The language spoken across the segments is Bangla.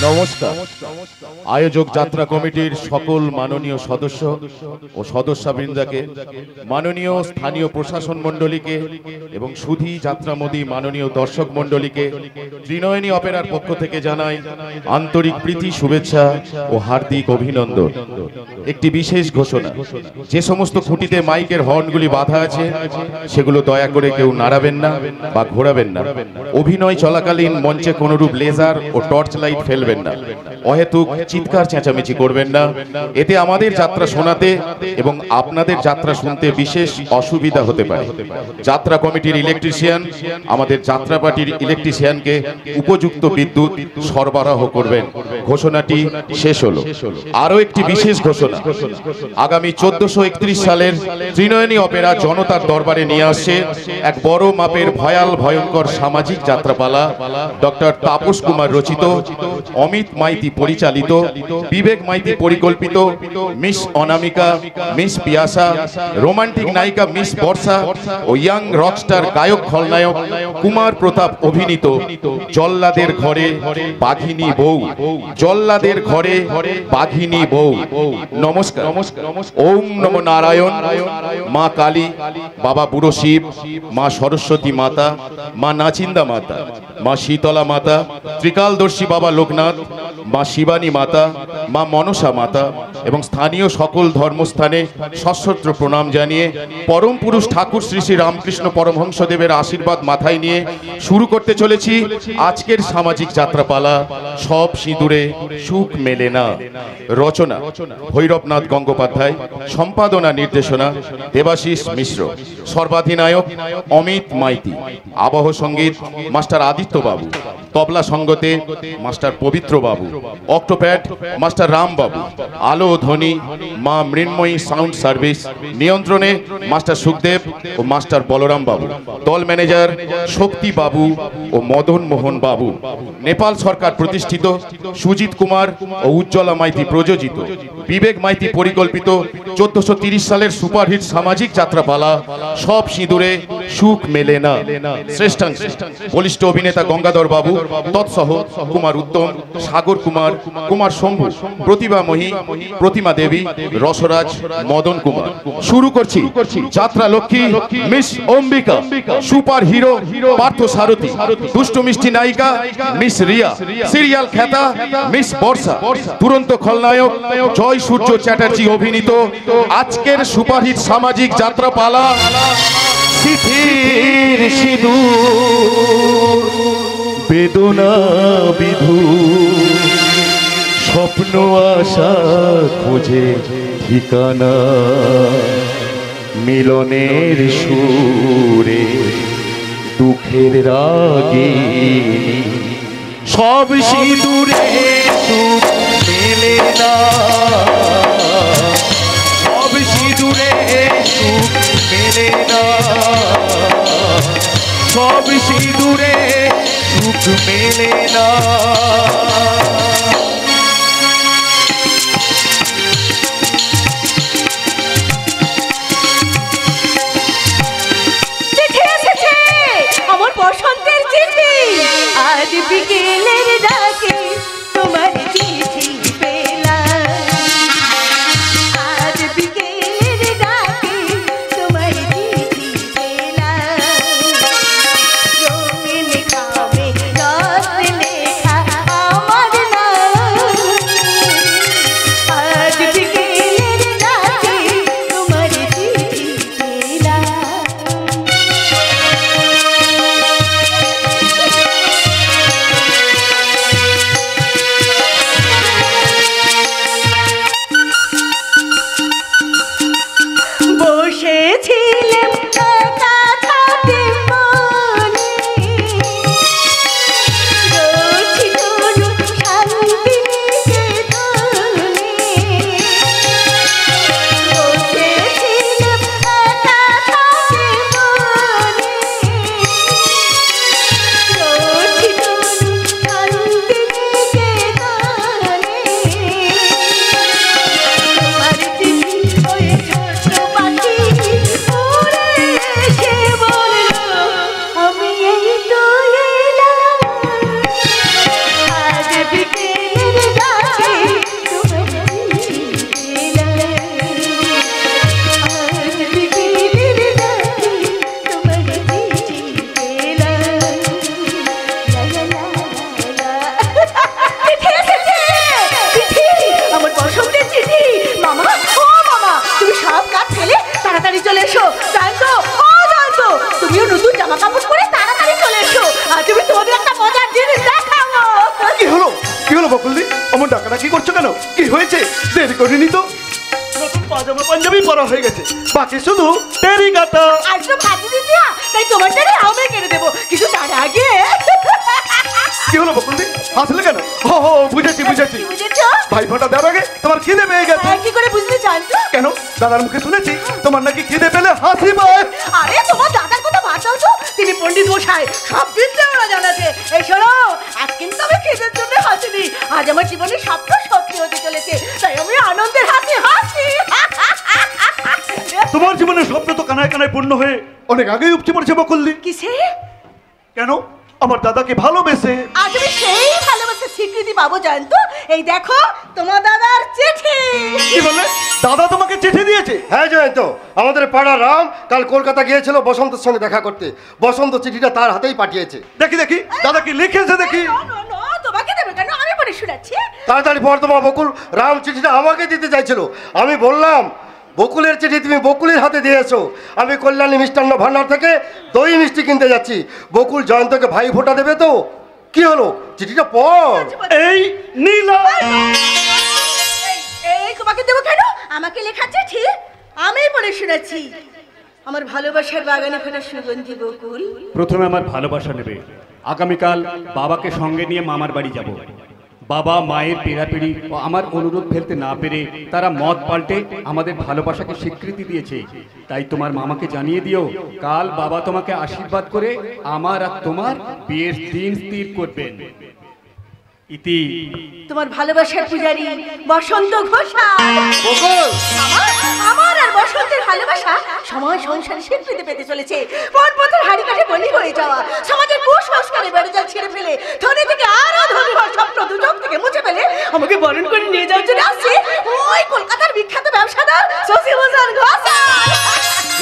নমস্কার। আয়োজক যাত্রা কমিটির সকল মাননীয় সদস্য ও সদস্যবৃন্দাকে, মাননীয় স্থানীয় প্রশাসন মণ্ডলীকে এবং সুধী যাত্রামোদী মাননীয় দর্শক মণ্ডলীকে ত্রিনয়নী অপেরার পক্ষ থেকে জানাই আন্তরিক প্রীতি, শুভেচ্ছা ও হার্দিক অভিনন্দন। একটি বিশেষ ঘোষণা, যে সমস্ত খুঁটিতে মাইকের হর্নগুলি বাঁধা আছে সেগুলো দয়া করে কেউ নাড়াবেন না বা ঘোরাবেন না। অভিনয় চলাকালীন মঞ্চে কোনরূপ লেজার ও টর্চ লাইট ফেলবেন না। অহেতুক চিৎকার চেঁচামেচি করবেন না। এতে আমাদের যাত্রা শোনাতে এবং আপনাদের যাত্রা শুনতে বিশেষ অসুবিধা হতে পারে। যাত্রা কমিটির ইলেকট্রিশিয়ান আমাদের যাত্রা পার্টির ইলেকট্রিশিয়ানকে উপযুক্ত বিদ্যুৎ সরবরাহ করবেন। ঘোষণাটি শেষ হলো। আরও একটি বিশেষ ঘোষণা, আগামী 1431 সালের ত্রিনয়নী অপেরা জনতার দরবারে নিয়ে আসছে এক বড় মাপের ভয়াল ভয়ঙ্কর সামাজিক যাত্রাপালা। ডক্টর তাপস কুমার রচিত, অমিত মাইতি পরিচালিত, বিবেক মাইতি পরিকল্পিত, মিস অনামিকা, মিস পিয়াসা, রোমান্টিক নায়িকা মিস বর্ষা ও ইয়াং রকস্টার গায়ক খলনায়ক কুমার প্রতাপ অভিনীত জল্লাদের ঘরে বাঘিনী বউ। জল্লাদের ঘরে বাঘিনী বউ। নমস্কার। ওম নমো নারায়ণ। মা কালী, বাবা বুড়ো শিব, মা সরস্বতী মাতা, মা নাচিন্দা মাতা, মা শীতলা মাতা, ত্রিকালদর্শী বাবা লোকনাথ, মা শিবানী মাতা, মা মনসা মাতা এবং স্থানীয় সকল ধর্মস্থানে সশ্রদ্ধ প্রণাম জানিয়ে পরম পুরুষ ঠাকুর শ্রী শ্রী রামকৃষ্ণ পরমহংসদেবের আশীর্বাদ মাথায় নিয়ে শুরু করতে চলেছি আজকের সামাজিক যাত্রাপালা সব সিঁদুরে সুখ মেলে না। রচনা ভৈরবনাথ গঙ্গোপাধ্যায়, সম্পাদনা নির্দেশনা দেবাশিস মিশ্র, সর্বাধিনায়ক অমিত মাইতি, আবহ সঙ্গীত মাস্টার আদিত্য বাবু, তবলা সঙ্গতে মাস্টার পবিত্র বাবু, অক্টোপ্যাড মাস্টার রাম বাবু, আলো ধ্বনি মা মৃন্ময়ী সাউন্ড সার্ভিস, নিয়ন্ত্রণে মাস্টার সুখদেব ও মাস্টার বলরাম বাবু, দল ম্যানেজার শক্তি বাবু ও মদন মোহন বাবু, নেপাল সরকার প্রতিষ্ঠিত, সুজিত কুমার ও উজ্জ্বলা মাইতি প্রযোজিত, বিবেক মাইতি পরিকল্পিত 1430 সালের সুপারহিট সামাজিক যাত্রাপালা সব সিঁদুরে সুখ মেলে না। শ্রেষ্ঠাংশ বলিষ্ঠ অভিনেতা গঙ্গাধর বাবু, তৎসহ কুমার উত্তম, সাগর কুমার, কুমার শম্ভু, প্রতিভা মহি, প্রতিমা দেবী, রসরাজ, মদন কুমার। শুরু করছি যাত্রা লক্ষ্মী miss Ambika, super hero Partha Sarathi, দুষ্ট মিষ্টি নায়িকা মিস রিয়া, সিরিয়াল খ্যাতা মিস বর্ষা, দুরন্ত খলনায়ক জয় সূর্য চ্যাটার্জি অভিনীত আজকের সুপারহিট সামাজিক যাত্রাপালা চিঠির সিঁদুর, বেদনা বিধু, স্বপ্ন আশা খোঁজে ঠিকানা, মিলনের সুরে দুঃখের রাগে, সব সিঁদুরে সুখ মেলে না, সব সিঁদুরে সুখ মেলে না, সব সিঁদুরে সুখ মেলে না। আমার বসন্তের চিঠি, আজ বিকেলের ডাকে তোমার চিঠি পেলাম, আজ বিকেলের ডাকে তোমার চিঠি পেলাম। রঙিন খামে রস লেখা আমার নাম, আজ বিকেলের ডাকে তোমার চিঠি পেলাম। বসেছিলাম একা থাকতে মনে, রোজ কোনো শান্তি নিকেতনে। বসেছিলাম একা থাকতে মনে, রোজ কোনো শান্তি নিকেতনে। তোমার চিঠি ওই ছোট্ট পাখি উড়ে এসে বলল, আমি এই তো এলাম, আজ বিকেলের ডাকে তোমার চিঠি পেলাম, আজ বিকেলের ডাকে তোমার চিঠি পেলাম। লা লা লা লা। চিঠি এসেছে, চিঠি, আমার বসন্তের চিঠি। মামা, ও মামা, তুমি সব কাজ ফেলে তাড়াতাড়ি চলে এসো। জানতো, ও জানতো, তুমিও নতুন জামা কাপড় পরে তাড়াতাড়ি চলে এসো, আজ আমি তোমাদের একটা মজার জিনিস দেখাবো। কি হলো, কি হলো বকুলদি? আমার ডাকাটা কি করছো কেন? কি হয়েছে? দেরি করিনি তো? নতুন পাজামা পাঞ্জাবি পরা হয়ে গেছে, বাকি শুধু টেরি কাটা। আজ তো ভাজি দিচ্ছি, তাই তোমার টানে আমি কেটে দেবো, কিন্তু তার আগে কি হলো বকুলদি? হাসলে কেন? হো হো, বুঝেছি বুঝেছি। কি বুঝেছো? ভাই ফোঁটা দেওয়ার আগে তোমার খিদে পেয়ে গেছে। কি করে বুঝতে জানতো? কেন? দাদার মুখে শুনেছি তোমার নাকি খিদে পেলে হাসি পায়। আরে তোমার দাদার কথা বাঁচাও তো, তিনি পণ্ডিত মশাই, সব বিদ্যা ওরা জানাতে। এই শোনো, আজ কিন্তু আমি খিদের জন্য হাসিনি, আজ আমার জীবনে স্বপ্ন সত্যি হতে চলেছে, তাই আমি আনন্দের হাসি হাসি। তোমার জীবনের স্বপ্ন তো কানায় কানায় পূর্ণ হয়ে অনেক আগেই উপচে পড়েছে বকুলদি। কিসে? কেন? আমার দাদাকে ভালোবেসে। আজ আমি সেই ভালোবাসার স্বীকৃতি পাবো জানতো। এই দেখো তোমার দাদার চিঠি। কি বলে? দাদা তোমাকে চিঠি দিয়েছে? হ্যাঁ জয়ন্ত, আমাদের পাড়া রাম কাল কলকাতা গিয়েছিল বসন্তের সঙ্গে দেখা করতে। বসন্ত চিঠিটা তার হাতেই পাঠিয়েছে। দেখি দেখি দাদা কি লিখেছে দেখি। তোমাকে দেবে কেন? আমি পড়ে শোনাচ্ছি। তাড়াতাড়ি পড় তোমা বকুল। রাম চিঠিটা আমাকে দিতে চাইছিল, আমি বললাম বকুলের চিঠি তুমি বকুলের হাতে দিয়েছো। আমি কল্যাণী মিষ্টান্ন ভান্ডার থেকে দই মিষ্টি কিনতে যাচ্ছি। বকুল জয়ন্তকে ভাই ফোঁটা দেবে তো। কি হলো, চিঠিটা পড়। এই নীলা। এই তোমাকে দেবো কেন? আমাকে লেখা চিঠি আমি পড়ে শোনাচ্ছি। আমার ভালোবাসার বাগানে ফেরা সুগন্ধি বকুল। প্রথমে আমার ভালোবাসা নেবে। আগামীকাল বাবাকে সঙ্গে নিয়ে মামার বাড়ি যাব। বাবা মায়ের পেড়াপেড়ি ও আমার অনুরোধ ফেলতে না পেরে তারা মত পাল্টে আমাদের ভালোবাসাকে স্বীকৃতি দিয়েছে। তাই তোমার মামাকে জানিয়ে দিও, কাল বাবা তোমাকে আশীর্বাদ করে আমার আর তোমার বিয়ের দিন স্থির করবেন। ইতি তোমার ভালোবাসার পূজারী বসন্ত ঘোষাল। বকুল, আমার আর বসন্তের ভালোবাসা সময় সংসারে স্বীকৃতি পেতে চলেছে। পথের হাড়ি কাঠে বলি হয়ে যাওয়া, সমাজের কুসংস্কারে বেড়ে যাওয়া ছেড়ে ফেলে ধনী থেকে আরো ধনী হওয়ার স্বপ্ন দুচোখ থেকে মুছে ফেলে আমাকে বরণ করে নিয়ে যাওয়ার জন্য আসছে ওই কলকাতার বিখ্যাত ব্যবসাদার শশীভূষণ ঘোষাল।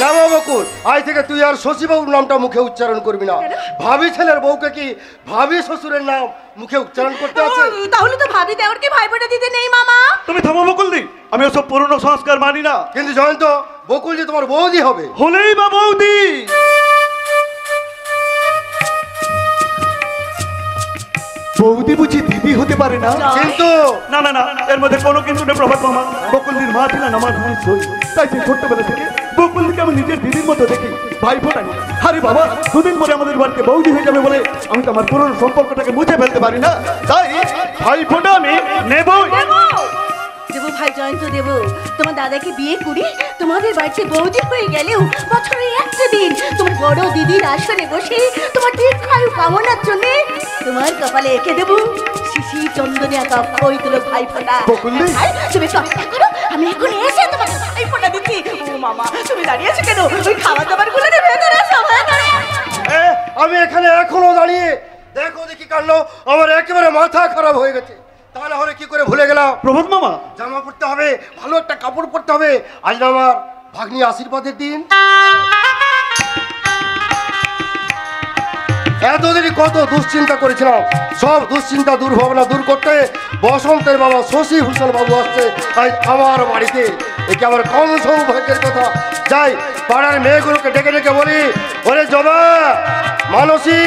না বকুল, আজ থেকে তুই আর শশীবাবুর নামটা মুখে উচ্চারণ করবি না। ভাবি ছেলের বউকে কি ভাবি শ্বশুরের নাম মুখে উচ্চারণ করতে আছে? তাহলে তো ভাবি দেওরকে ভাইফোঁটা দিতে নেই মামা। তুমি থামো বকুলদি, আমি ওসব পুরনো সংস্কার মানি না। কিন্তু জয়ন্ত, বকুল যে তোমার বৌদি হবে। হলেই বা বৌদি। বৌদি বুঝি দিদি হতে পারে না? কিন্তু না না না, এর মধ্যে কোনো কিন্তু নেই প্রভাত মামা। বকুলদির মা ছিলেন আমার ভাই সই, তাই সেই ছোট্টবেলা থেকে বকুলদিকে আমি নিজের দিদির মতো দেখি। ভাই ফোটা নি। আরে বাবা, দুদিন পরে আমাদের বাড়িতে বৌদি হয়ে যাবে বলে আমি তো আমার পুরনো সম্পর্কটাকে মুছে ফেলতে পারি না। তাই ভাই ফোটা আমি নেবই। দেবো ভাই জয়ন্ত দেবো, তোমার দাদাকে বিয়ে করে তোমাদের বাড়িতে বৌদি হয়ে গেলেও বছরে একটা দিন তোমার বড় দিদির আসনে বসে তোমার দীর্ঘায়ু কামনার জন্য তোমার কপালে এঁকে দেবো শিশি চন্দনে আঁকা ওই তুলো ভাই ফোঁটা। বকুলদি? তুমি চর্চা করো, আমি এখন এসে তোমাকে ভাই ফোঁটা দিচ্ছি। ও মামা, তুমি দাঁড়িয়ে আছো কেন? ওই খাবার দাবার গুলো ভেতরে আসো, ভেতরে আসো। আমি এখানে এখনো দাঁড়িয়ে দেখো দেখি কাণ্ড, আমার একেবারে মাথা খারাপ হয়ে গেছে। তাহলে হলে কি করে ভুলে গেলাম? প্রভাত মামা, জামা পরতে হবে, ভালো একটা কাপড় পরতে হবে। আজ না আমার ভাগ্নি আশীর্বাদের দিন। এতদিন কত দুশ্চিন্তা করেছিলাম, সব দুশ্চিন্তা দুর্ভাবনা দূর করতে বসন্তের বাবা শশী ভূষণ বাবু আসছে আজ আমার বাড়িতে। একে আমার কম সৌভাগ্যের কথা। যাই পাড়ার মেয়েগুলোকে ডেকে ডেকে বলি, ওরে জবা মানসী,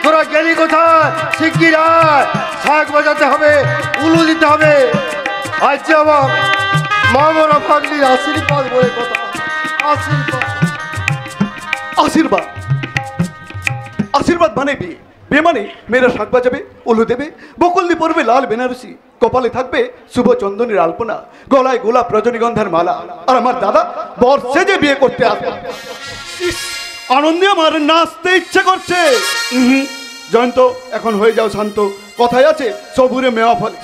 তোরা গেলি কোথায়? শিগগির আয়, শাক বাজাতে হবে, উলু দিতে হবে। আজ যে আমার মা বড় ভাগ্নির আশীর্বাদ বলে কথা। আশীর্বাদ আশীর্বাদ, আশীর্বাদ মানে বিয়ে। বিয়ে মানে মেয়েরা শাক বাজাবে, উলু দেবে, বকুলদি পরবে লাল বেনারসি, কপালে থাকবে শুভ চন্দনের আলপনা, গলায় গোলাপ রজনীগন্ধার মালা। আর আমার দাদা বর্ষে যে বিয়ে করতে আসবে। ইস, আনন্দে আমার নাচতে ইচ্ছে করছে। জয়ন্ত, এখন হয়ে যাও শান্ত। কথায় আছে সবুরে মেওয়া ফলে।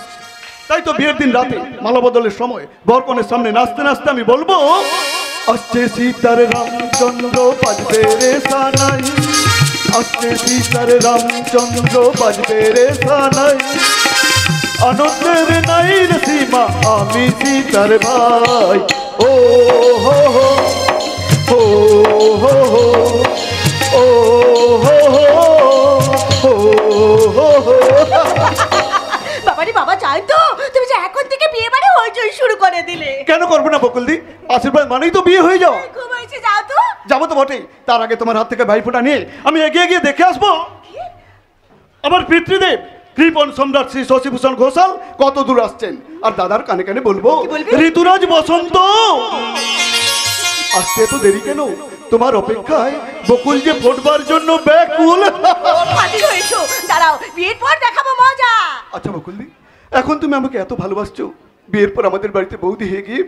তাই তো বিয়ের দিন রাতে মালা বদলের সময় বরকনের সামনে নাচতে নাচতে আমি বলবো, আসছে সীতার রামচন্দ্র বাজবে রে সানাই, আসছে সীতার রামচন্দ্র বাজবে রে সানাই, আনন্দের নাই রে সীমা আমি সীতার ভাই। ও হো হো ও হো হো ও হো হো ও হো হো। বাবারে বাবা, যাই তো, তুমি যে এখন থেকে বিয়ে বাড়ি হইচই শুরু করে দিলে। কেন করবো না বকুলদি? আশীর্বাদ মানেই তো বিয়ে হয়ে যাওয়া। খুব হয়েছে, যাও তো। যাবো তো বটেই, তার আগে তোমার হাত থেকে ভাইফোঁটা নিয়ে আমি এগিয়ে গিয়ে দেখে আসবো আমার পিতৃদেব কৃপন সম্রাট শ্রী শশীভূষণ ঘোষাল কত দূর আসছেন। আর দাদার কানে কানে বলবো, কি বলবি? ঋতুরাজ বসন্ত আসতে তো দেরি কেন? তোমার অপেক্ষায় বকুল যে ফোটবার জন্য ব্যাকুল। হাজির হয়েছো, দাঁড়াও, বিয়ের পর দেখাবো মজা। আচ্ছা বকুলদি, এখন তুমি আমাকে এত ভালোবাসছো, বিয়ের পর আমাদের বাড়িতে বৌদি হয়ে গিয়ে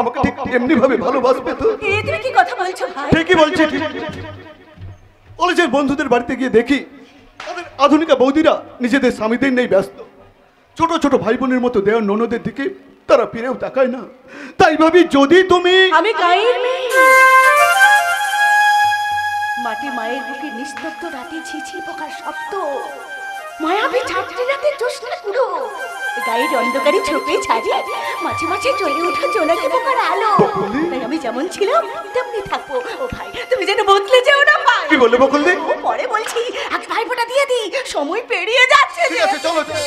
আমাকে ঠিক এমনি ভাবে ভালোবাসবে তো? এ তুমি কি কথা বলছো ভাই? ঠিকই বলছি, ঠিক। কলেজের বন্ধুদের বাড়িতে গিয়ে দেখি তাদের আধুনিকা বৌদিরা নিজেদের স্বামীদের নেই ব্যস্ত। ছোট ছোট ভাই বোনের মতো দেওয়ার ননদের দিকে তারা ফিরেও তাকায় না। তাই ভাবি যদি তুমি আমি গায়ের মেয়ে। মাটি মায়ের বুকে নিস্তব্ধ রাতে ছিছি পোকার শব্দ, মায়াবী ছাত্রী রাতে জ্যোৎস্না কুড়ো, গায়ের অন্ধকারে ছোপে ছাড়ি মাঝে মাঝে চলে ওঠা জোনাকি পোকার আলো। তাই আমি যেমন ছিলাম তেমনি থাকবো। ও ভাই, তুমি যেন বদলে যেও না ভাই। কি বললে বকুলদি? ও পরে বলছি, আজ ভাইফোঁটা দিয়ে দিই, সময় পেরিয়ে যাচ্ছে ঠিক যে। আছে, চলো চলো।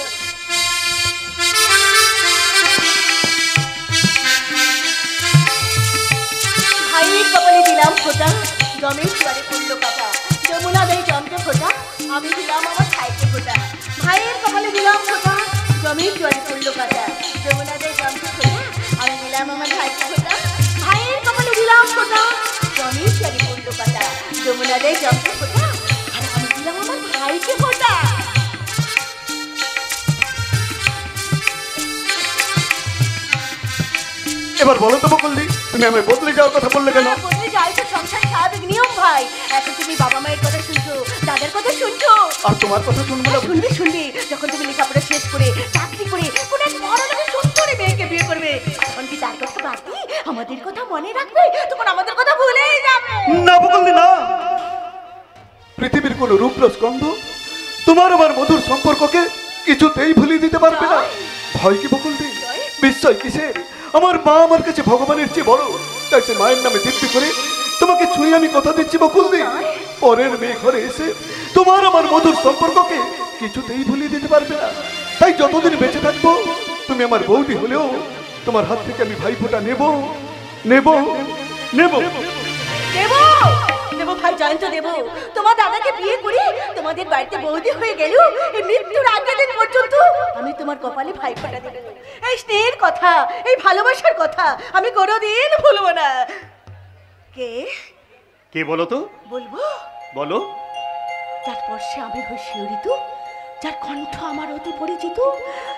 ভাইয়ের কপালে দিলাম ফোঁটা, জমের জোয়ারে পড়লো কাটা, যমুনা দেয় জমকে ফোঁটা, আমি দিলাম আমার ভাইকে ফোঁটা। ভাইয়ের কপালে দিলাম ফোঁটা, জমের জোয়ারে পড়লো কাটা, যমুনা দেয় জমকে ফোঁটা, আমি দিলাম আমার ভাইকে ফোঁটা। ভাইয়ের কপালে দিলাম ফোঁটা, জমের জোয়ারে পড়লো কাটা, যমুনা দেয় জমকে ফোঁটা, আর আমি দিলাম আমার ভাইকে ফোঁটা। এবার বলো তো বকুলদি, তুমি আমায় বদলে যাওয়ার কথা বললে কেন? বদলে যাই তো সংসার স্বাভাবিক নিয়ম ভাই। এখন তুমি বাবা মায়ের কথা শুনছো, দাদার কথা শুনছো। আর তোমার কথা শুনবো না? শুনবি শুনবি, যখন তুমি লেখাপড়া শেষ করে চাকরি করে কোন এক বড় লোকের সুন্দরী মেয়েকে বিয়ে করবে, তখন কি তার কথা বাকি আমাদের কথা মনে রাখবে? তখন আমাদের কথা ভুলেই যাবে। না বকুলদি না, পৃথিবীর কোন রূপরস গন্ধ তোমার আমার মধুর সম্পর্ককে কিছুতেই ভুলিয়ে দিতে পারবে না। ভয় কি বকুলদি? বিস্ময় কিসের? আমার মা আমার কাছে ভগবানের চেয়ে বড়। তাই সে মায়ের নামে দিব্যি করে তোমাকে ছুঁয়ে আমি কথা দিচ্ছি বকুলদি, পরের মেয়ে ঘরে এসে তোমার আমার মধুর সম্পর্ককে কিছুতেই ভুলিয়ে দিতে পারবে না। তাই যতদিন বেঁচে থাকবো তুমি আমার বৌদি হলেও তোমার হাত থেকে আমি ভাইফোঁটা নেব নেব নেব। দেবো দেবো ভাই জয়ন্ত দেবো। তোমার দাদাকে বিয়ে করি তোমাদের বাড়িতে বৌদি হয়ে গেল, এই মৃত্যুর আগের দিন পর্যন্ত আমি তোমার কপালে ভাইফোঁটা দেবো। এই স্নেহের কথা, এই ভালোবাসার কথা আমি কোনোদিন ভুলবো না। কে কে বলো তো? বলবো? বলো। যার স্পর্শে আমি হই শিহরিত, যার কণ্ঠ আমার অতি পরিচিত,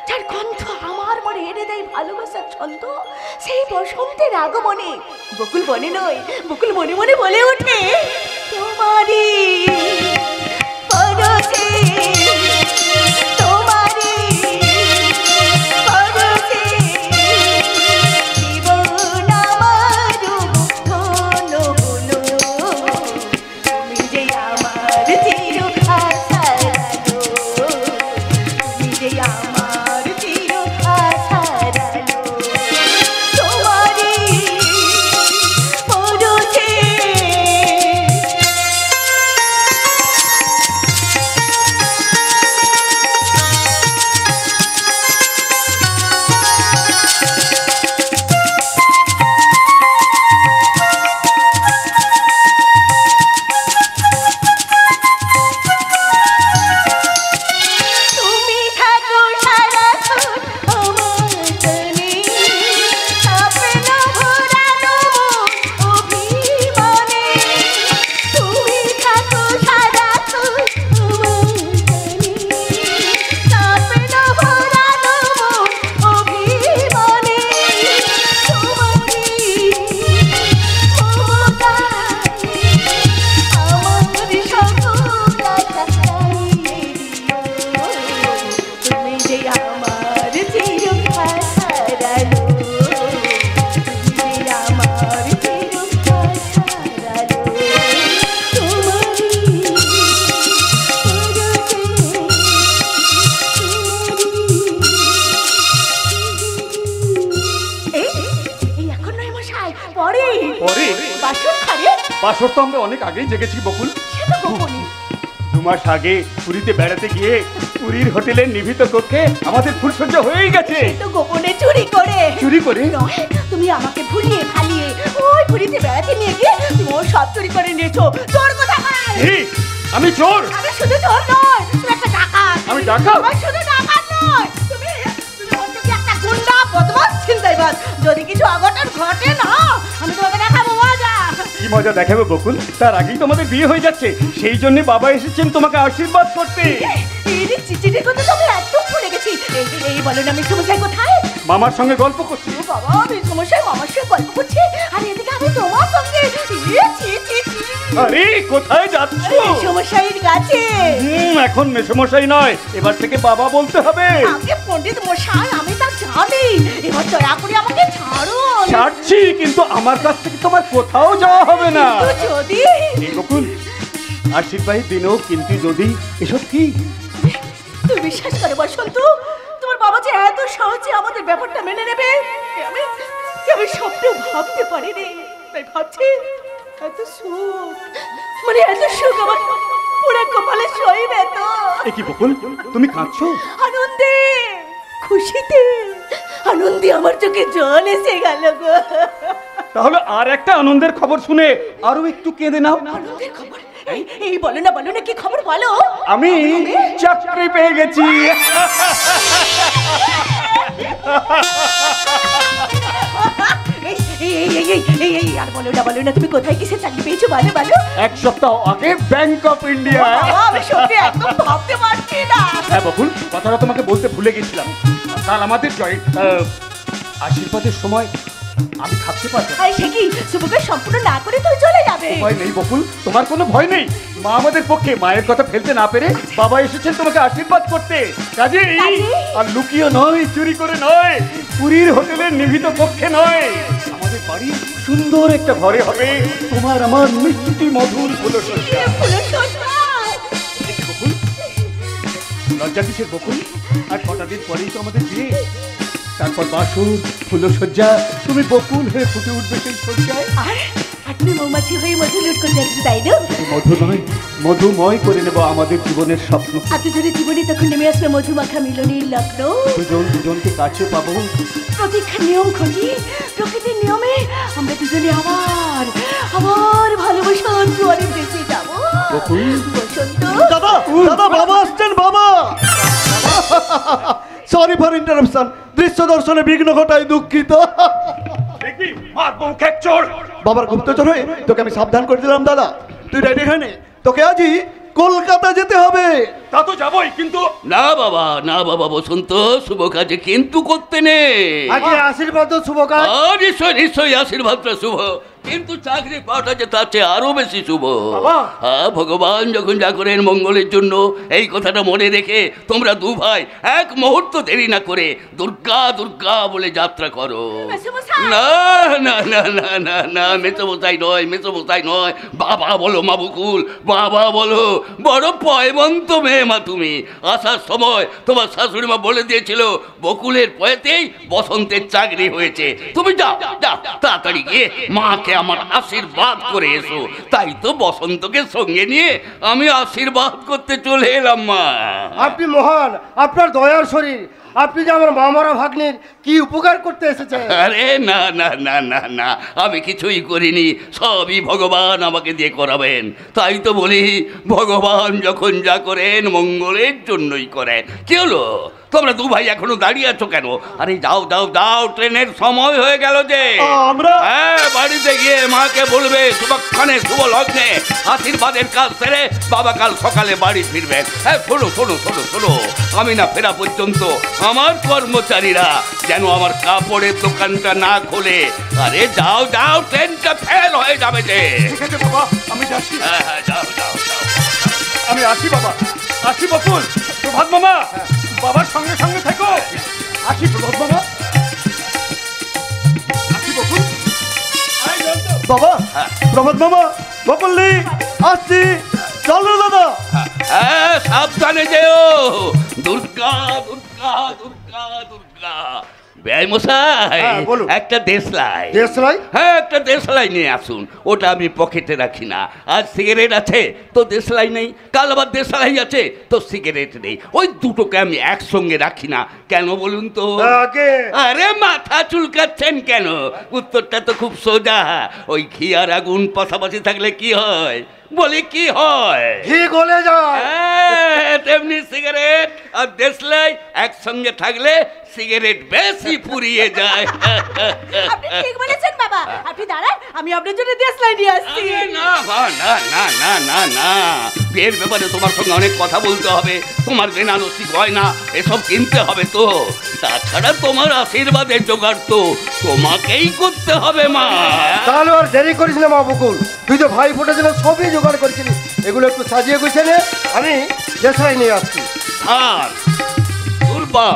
যার গন্ধ আমার মনে এনে দেয় ভালোবাসার ছন্দ, সেই বসন্তের আগমনে বকুল বনে নয়, বকুল মনে মনে বলে ওঠে, তোমারই পরশে, তোমারই পরশে জীবন আমার ধন্য হলো, তুমি যে আমার চির আশার আলো, তুমি যে আমার চির আশার আলো, তোমারই পরশে। তুমি থাকো সারাক্ষণ আমার জানে, চাপে না ভরানো অভিমানে, তুমি থাকো সারাক্ষণ আমার জানে, চাপে না ভরানো অভিমানে, তোমারই মমতায় আমার সকল আশা চাইয়ে দিও, তুমি যে আমার চির আশার আলো, তুমি যে আমার চির আশার আলো, তোমারই এই এই এখন নয় মশাই, পরে পরে? বাসন খারে বাসর তো আমরা অনেক আগেই জেগেছি বকুল। সে তো গোপনে। 2 মাস আগে পুরীতে বেড়াতে গিয়ে পুরীর হোটেলের নিভৃত কক্ষে আমাদের ফুলসজ্জা হয়েই গেছে। তো গোপনে চুরি করে চুরি করে? নয়, তুমি আমাকে ভুলিয়ে ভালিয়ে ওই পুরীতে বেড়াতে নিয়ে গিয়ে তুমি ওর সব চুরি করে নিয়েছো। চোর কোথাকার? এই, আমি চোর? আমি শুধু চোর নয়, তুমি একটা ডাকাত। আমি ডাকাত? আমি শুধু ডাকাত নয়, তুমি হচ্ছে কি একটা গুন্ডা, বদমাশ, ছিনতাইবাজ। যদি কিছু অঘটন ঘটে না, আমি তোমাকে দেখাবো মজা। কি মজা দেখাবে বকুল? তার আগেই তোমাদের বিয়ে হয়ে যাচ্ছে, সেই জন্য বাবা এসেছেন তোমাকে আশীর্বাদ করতে। এই যে চিঠির কথা তো আমি একদম ভুলে গেছি। এই বলো না মিসমশাই কোথায়? মামার সঙ্গে গল্প করছি। ও বাবা, মিসমশাই মামার সঙ্গে গল্প করছে, আর এদিকে আমি তোমার সঙ্গে। ছি ছি ছি। আরে কোথায় যাচ্ছ? মিসমশাইয়ের কাছে। এখন মেসমশাই নয়, এবার থেকে বাবা বলতে হবে। আগে পণ্ডিত মশাই, আমি তা জানি। এবার দয়া করে আমাকে ছাড়ুন। ছাড়ছি, কিন্তু আমার কাছ থেকে তোমার কোথাও যাওয়া হবে না। কিন্তু যদি এই বকুল, আশীর্বাদের দিনও কিন্তু যদি এসব কি? তুমি বিশ্বাস করে বসন্ত, তোমার বাবা যে এত সহজে আমাদের ব্যাপারটা মেনে নেবে, আমি স্বপ্নেও ভাবতে পারিনি। তাই ভাবছি এত সুখ, মানে এত সুখ আমার পুরো কপালে সইবে তো। এ কি বকুল, তুমি কাঁদছো? আনন্দে, খুশিতে, আনন্দে আমার চোখে জল এসে গেল গো। তাহলে আর একটা আনন্দের খবর শুনে আরো একটু কেঁদে নাও। আনন্দের খবর? এই বলো না কি খবর বলো। আমি চাকরি পেয়ে গেছি। এই আর বলো না তুমি কোথায় কিসে চাকরি পেয়েছো, বলো বলো। 1 সপ্তাহ আগে ব্যাংক অফ ইন্ডিয়া। আমি সত্যি একদম ভাবতে পারছি না। হ্যাঁ বকুল, কথাটা তোমাকে বলতে ভুলে গেছিলাম। কাল আমাদের আশীর্বাদের সময় আমি থাকতে পারবো। আরে সে কি, শুভকে সম্পূর্ণ না করে তুই চলে যাবে? ভয় নেই বকুল, তোমার কোনো ভয় নেই। মা আমাদের পক্ষে, মায়ের কথা ফেলতে না পেরে বাবা এসেছেন তোমাকে আশীর্বাদ করতে। কাজেই আর লুকিয়ে নয়, চুরি করে নয়, পুরীর হোটেলের নিভৃত কক্ষে নয়, আমাদের বাড়ি সুন্দর একটা ঘরে হবে তোমার আমার মিষ্টি মধুর ফুলসজ্জা। বকুল, লজ্জা কিসের বকুল? আর কটা দিন পরেই তো আমাদের বিয়ে। তারপর বাসর, ফুলসজ্জা, তুমি বকুল হয়ে ফুটে উঠবে সেই সজ্জায়। আর তুমি মৌমাছি হয়ে মধু লুট করতে আসবে, তাই না? মধু নয়, মধুময় করে নেব আমাদের জীবনের স্বপ্ন। আর দুজনের জীবনে তখন নেমে আসবে মধুমাখা মিলনের লগ্ন। দুজনকে কাছে পাবো। প্রতীক্ষার নিয়ম খুঁজি, প্রকৃতির নিয়মে আমরা দুজনে আবার ভালোবাসার জোয়ারে ভেসে যাব। বসন্ত, দাদা বাবা আসছেন, বাবা। সরি ফর ইন্টারাপশন, দৃশ্য দর্শনে বিঘ্ন ঘটায় দুঃখিত। বাবার গুপ্তচর হয়ে তোকে আমি সাবধান করে দিলাম দাদা, তুই রেডি হয়ে নে, তোকে আজই কলকাতা যেতে হবে। তা তো যাবই, কিন্তু না বাবা বসন্ত, শুভ কাজে কিন্তু করতে নেই। আগে আশীর্বাদ ও শুভ কাজ। নিশ্চয়ই আশীর্বাদটা শুভ, কিন্তু চাকরি পাওয়াটা যে তার চেয়ে আরো বেশি শুভ। বাবা। হ্যাঁ, ভগবান যখন যা করেন মঙ্গলের জন্য, এই কথাটা মনে রেখে তোমরা দু ভাই এক মুহূর্ত দেরি না করে দুর্গা দুর্গা বলে যাত্রা করো। না না না না না না, মেসোমশাই নয়, বাবা বলো মা বকুল, বাবা বলো। বড় পয়মন্ত মেয়ে মা তুমি। আসার সময় তোমার শাশুড়ি মা বলে দিয়েছিল বকুলের পয়েতেই বসন্তের চাকরি হয়েছে। তুমি যাও যাও তাড়াতাড়ি গিয়ে মাকে আমার আশীর্বাদ করে এসো। তাই তো বসন্তকে সঙ্গে নিয়ে আমি আশীর্বাদ করতে চলে এলাম মা। আপনি মহান, আপনার দয়ার শরীর। আপনি যে আমার মামারা ভাগ্নের কি উপকার করতে এসেছেন। আরে না না না না না, আমি কিছুই করিনি, সবই ভগবান আমাকে দিয়ে করাবেন। তাই তো বলি ভগবান যখন যা করেন মঙ্গলের জন্যই করেন। কি হলো তোমরা দু ভাই এখনো দাঁড়িয়ে আছো কেন? আরে যাও যাও যাও, ট্রেনের সময় হয়ে গেল যে। হ্যাঁ, বাড়িতে গিয়ে মাকে বলবে শুভক্ষণে শুভ লগ্নে আশীর্বাদের কাজ সেরে বাবা কাল সকালে বাড়ি ফিরবেন। হ্যাঁ, শোনো শোনো শোনো শোনো, আমি না ফেরা পর্যন্ত আমার কর্মচারীরা যেন আমার কাপড়ের দোকানটা না খোলে। আরে যাও যাও, ট্রেনটা ফেল হয়ে যাবে যে। ঠিক আছে বাবা, আমি যাচ্ছি। হ্যাঁ হ্যাঁ, যাও যাও যাও। আমি আসি বাবা, আসি বকুল। প্রভাত মামা, বাবার সঙ্গে সঙ্গে থেকো। আসি প্রভাত মামা, আসি বকুল। বাবা, প্রভাত মামা, বকুলদি আসছি, চলো দাদা। হ্যাঁ, সাবধানে যেও। দুর্গা দুর্গা দুর্গা দুর্গা। ব্যয় মশাই, হ্যাঁ, বলুন। একটা দেশলাই। দেশলাই? হ্যাঁ, একটা দেশলাই নিয়ে আসুন। ওটা আমি পকেটে রাখি না। আর সিগারেট আছে তো দেশলাই নেই, কাল আবার দেশলাই আছে তো সিগারেট নেই। ওই দুটোকে আমি একসঙ্গে রাখি না। কেন বলুন তো? আগে আরে মাথা চুলকাচ্ছেন কেন? উত্তরটা তো খুব সোজা। ওই ঘি আর আগুন পাশাপাশি থাকলে কি হয়? বলি কি হয়? ঘি গলে যায়। হ্যাঁ, তেমনি সিগারেট আর দেশলাই একসঙ্গে থাকলে সিগারেট বেশি পুড়িয়ে যায়। আপনি ঠিক বলেছেন বাবা। আপনি দাঁড়ান, আমি আপনার জন্য দেশলাই নিয়ে আসছি। আরে না বা, না না না না না, বিয়ের ব্যাপারে তোমার সঙ্গে অনেক কথা বলতে হবে। তোমার বেনারসি গয়না এসব কিনতে হবে তো। তাছাড়া তোমার আশীর্বাদের জোগাড় তো তোমাকেই করতে হবে মা। তাহলে আর দেরি করিস না মা বকুল, তুই তো ভাই ফোটা জন্য সবই জোগাড় করেছিলি। এগুলো একটু সাজিয়ে গুছিয়ে আমি দেশলাই নিয়ে আসছি। আর দুর্বা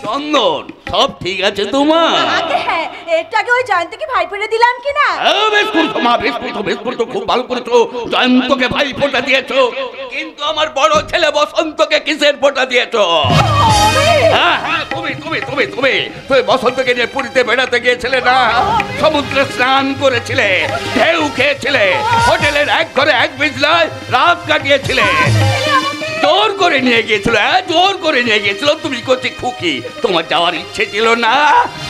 চন্দন সব ঠিক আছে তোমার? আগে হ্যাঁ, এটাকে ওই জয়ন্তকে ভাই ফেলে দিলাম কি না? বেশ করছো মা, বেশ করছো, খুব ভালো করেছো। জয়ন্তকে ভাই ফোঁটা দিয়েছো, কিন্তু আমার বড় ছেলে বসন্তকে কিসের ফোঁটা দিয়েছো? হ্যাঁ হ্যাঁ, তুমি তুমি তুমি তুমি তুমি বসন্তকে নিয়ে পুরীতে বেড়াতে গিয়েছিলে না? সমুদ্রে স্নান করেছিলে, ঢেউ খেয়েছিলে, হোটেলের এক ঘরে এক বিছনায় রাত কাটিয়েছিলে। জোর করে নিয়ে গিয়েছিল, জোর করে নিয়ে গিয়েছিল। তুমি করছি খুকি, তোমার যাওয়ার ইচ্ছে ছিল না।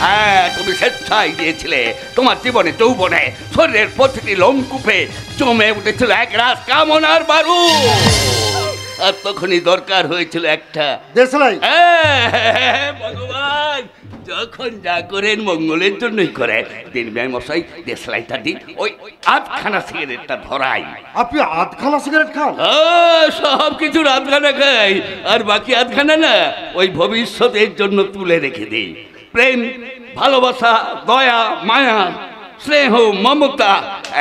হ্যাঁ, তুমি স্বেচ্ছায় গিয়েছিলে। তোমার জীবনে যৌবনে শরীরের প্রতিটি লোমকূপে জমে উঠেছিল এক রাস কামনার বারু। আর তখনই দরকার হয়েছিল একটা দেশলাই। ভগবান যখন যা করেন মঙ্গলের জন্যই করে। দিন ব্যয় মশাই, দেশলাইটা দিন, ওই আধখানা সিগারেটটা ধরাই। আপনি আধখানা সিগারেট খান? সব কিছু আধখানা খাই, আর বাকি আধখানা না ওই ভবিষ্যতের জন্য তুলে রেখে দিই। প্রেম, ভালোবাসা, দয়া, মায়া, স্নেহ, মমতা,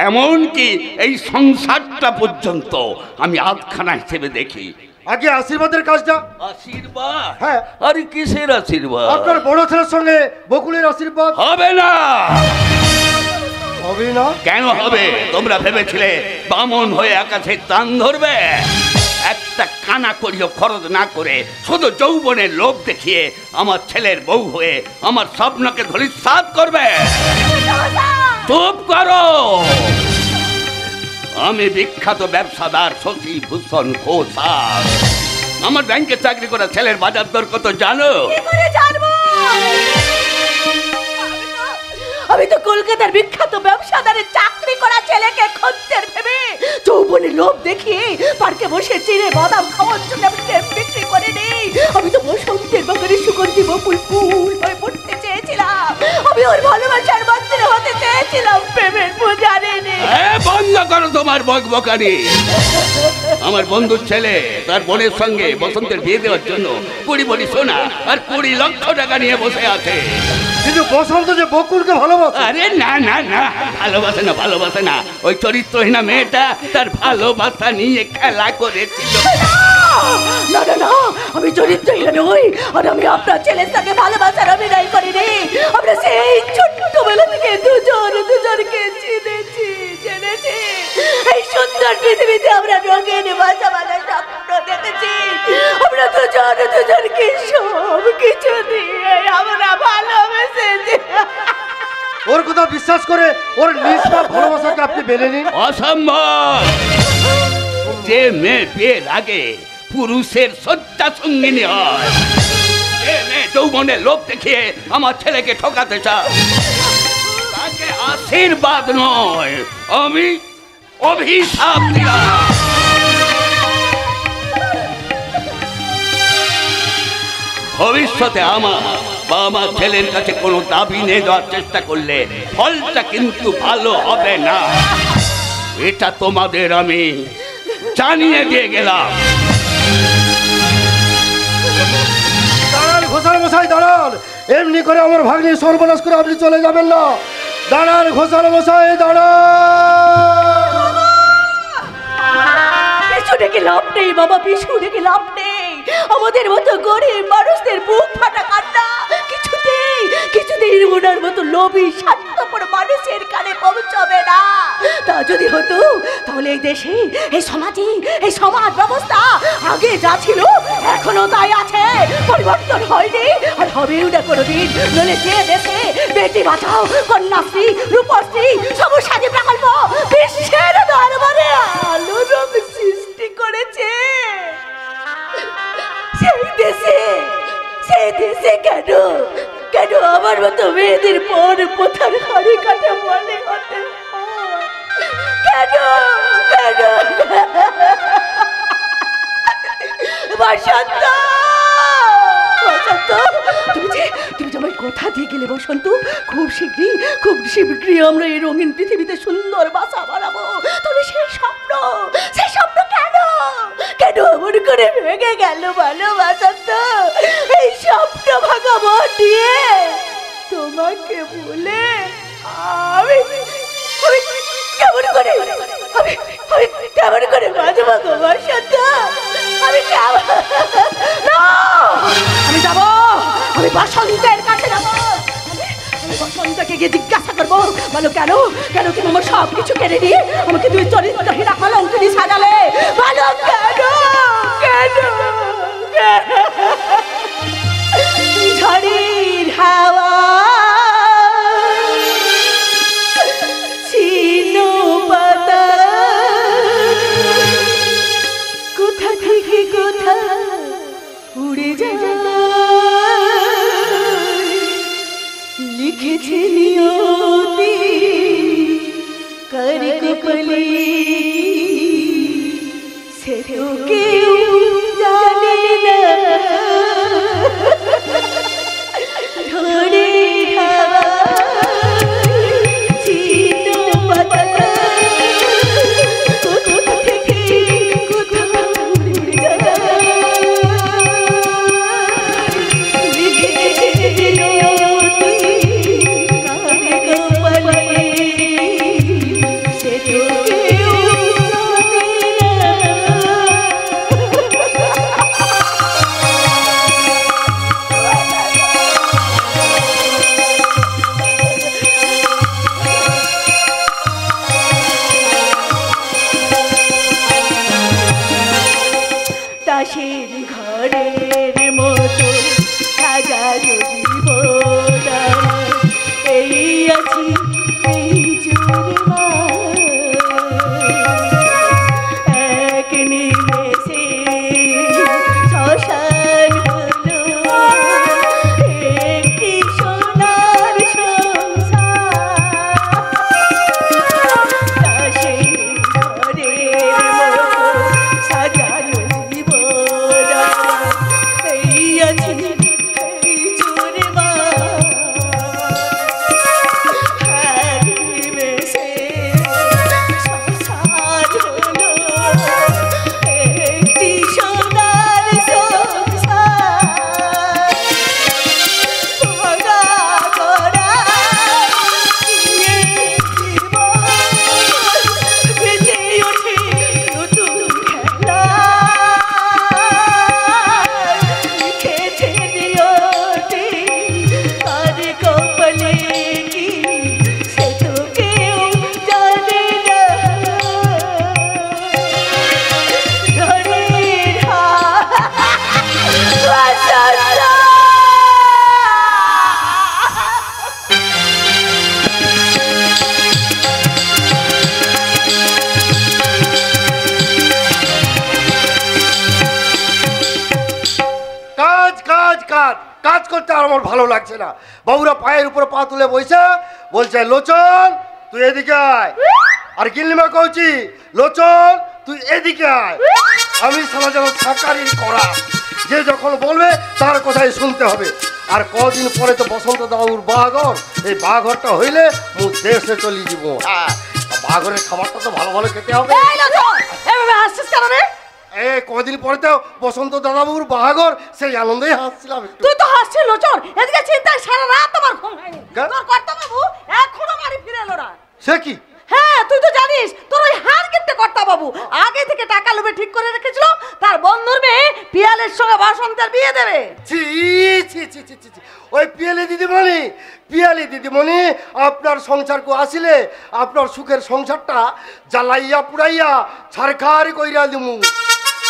এমনকি এই সংসারটা পর্যন্ত আমি আধখানা হিসেবে দেখি। আগে আশীর্বাদের কাজটা। আশীর্বাদ? হ্যাঁ। আরে কিসের আশীর্বাদ? আপনার বড় ছেলের সঙ্গে বকুলের আশীর্বাদ। হবে না। হবে না? কেন হবে? তোমরা ভেবেছিলে বামন হয়ে আকাশে চাঁদ ধরবে? একটা কানা করিও খরচ না করে শুধু যৌবনের লোভ দেখিয়ে আমার ছেলের বউ হয়ে আমার স্বপ্নকে ধূলিসাৎ করবে? চুপ করো। আমি বিখ্যাত ব্যবসাদার শশী ভূষণ ঘোষ। আমার ব্যাংকে চাকরি করা ছেলের বাজার দর কত জানো? কি করে জানবো? আমি তো কলকাতার বিখ্যাত ব্যবসাদারের চাকরি করা ছেলেকে খদ্দের ভেবে যৌবনের লোভ দেখিয়ে পার্কে বসে চিড়ে বাদাম খাওয়ার জন্য আমি বিক্রি করে নেই। আমি তো বসন্তের বাগানে সুগন্ধি বকুল ফুল হয়ে পড়তে চেয়েছিলাম। আমি ওর ভালোবাসার মন্দিরে হতে চেয়েছিলাম, প্রেমের পূজারে নেই। বন্ধ করো তোমার বকবকানি। আমার বন্ধুর ছেলে তার বোনের সঙ্গে বসন্তের বিয়ে দেওয়ার জন্য 20 সোনা আর 20 লক্ষ টাকা নিয়ে বসে আছে। কিন্তু বসন্ত যে বকুলকে ভালোবাসে। আরে না না না, ভালোবাসে না। ওই চরিত্রহীনা মেয়েটা তার ভালোবাসা নিয়ে খেলা করেছিল। না না না, আমি চরিত্রহীন নই, আর আমি আপনার ছেলের সাথে ভালোবাসার অভিনয় করিনি। আমরা সেই ছোট্টবেলা থেকে দুজনকে জেনেছি। এই সুন্দর পৃথিবীতে আমরা রঙিন বাসা বাঁধার স্বপ্ন দেখেছি। আমরা দুজনকে সব কিছু দিয়ে আমরা ভালোবেসেছি। ওর কথা বিশ্বাস করে ওর নিষ্পাপ ভালোবাসাকে আপনি মেনে নিন। অসম্ভব। যে মেয়ে বিয়ের আগে পুরুষের শয্যা সঙ্গিনী হয়, যে মেয়ে যৌবনের লোভ দেখিয়ে আমার ছেলেকে ঠকাতে চায়, তাকে আশীর্বাদ নয়, আমি অভিশাপ দিলাম। ভবিষ্যতে আমার বা আমার ছেলের কাছে কোনো দাবি নিয়ে দেওয়ার চেষ্টা করলে ফলটা কিন্তু ভালো হবে না। এটা তোমাদের আমি জানিয়ে দিয়ে গেলাম। দাঁড়ান ঘোষাল মশাই, দাঁড়ান। এমনি করে আমার ভাগ্নি সর্বনাশ করে আপনি চলে যাবেন না। দাঁড়ান ঘোষাল মশাই, দাঁড়ান। পিছু ডেকে লাভ নেই বাবা, পিছু ডেকে লাভ নেই। আমাদের মতো গরিব মানুষদের বুক ফাটা কান্না কিছুতেই ওনার মতো লোভী স্বার্থপর মানুষের কানে পৌঁছবে না। তা যদি হতো তাহলে এই দেশে এই সমাজে এই সমাজ ব্যবস্থা আগে যা ছিল এখনো তাই আছে, পরিবর্তন হয়নি আর হবেও না কোনোদিন। নইলে যে দেশে বেটি বাঁচাও, কন্যাশ্রী, রূপশ্রী, সবুজ সাথী প্রকল্প বিশ্বের দরবারে আলো রং সৃষ্টি করেছে, সেই দেশে কেন আমার মতো মেয়েদের পর পোথার হাড়ি কাটা বলে হতে কেন বসন্ত, তুমি যে আমায় কথা দিয়ে গেলে বসন্ত, খুব শীঘ্রই আমরা এই রঙিন পৃথিবীতে সুন্দর বাসা বানাবো। তাহলে সেই স্বপ্ন কেন এমন করে ভেঙে গেল বলো বসন্ত? এই স্বপ্ন ভাঙা মন দিয়ে তোমাকে বলে আমি কেমন করে বাঁচবো গো বসন্ত? আমি যাবো, আমি বসন্তের কাছে যাবো। বসন্তকে গিয়ে জিজ্ঞাসা করবো, বলো কেন তুমি আমার সব কিছু কেড়ে নিয়ে আমাকে তুই চরিত্রহীনা কলঙ্কিনী সাজালে? বলো কেন ঝড়ের হাওয়া ছিনো পাতা কোথা থেকে কোথা উড়ে যায়, লিখেছে নিয়তি কার কপালে কাজ কাজ করতে আর আমার ভালো লাগছে না। বাবুরা পায়ের উপরে পা তুলে বইছে, বলছে লোচন তুই এদিকে আয়, আর গিল্লিমা কৌচি লোচন তুই এদিকে আয়। আমি সারা যেন সাকারির করা, যে যখন বলবে তার কথাই শুনতে হবে। আর কদিন পরে তো বসন্ত বাবুর বাহাঘর, এই বাহাঘরটা হইলে মু দেশে চলে যাব। হ্যাঁ, বাহাঘরের খাবারটা তো ভালো ভালো খেতে হবে। কদিন পরে তো বসন্ত দাদাবাবুর বাহাঘর, সেই আনন্দেই হাসছিলাম একটু। তুই তো হাসছিস লোচন, এদিকে চিন্তায় সারা রাত আমার ঘুম হয়নি। তোর কর্তাবাবু এখনো বাড়ি ফিরে এলো না। সে কি? হ্যাঁ, তুই তো জানিস তোর ওই হার কিনতে কর্তাবাবু আগে থেকে টাকা লোভে ঠিক করে রেখেছিল তার বন্ধুর মেয়ে পিয়ালের সঙ্গে বসন্তের বিয়ে দেবে। ছি ছি ছি ছি ছি, ওই পিয়ালি দিদিমণি আপনার সংসারকে আসিলে আপনার সুখের সংসারটা জ্বালাইয়া পুড়াইয়া ছারখার কইরা দিমু।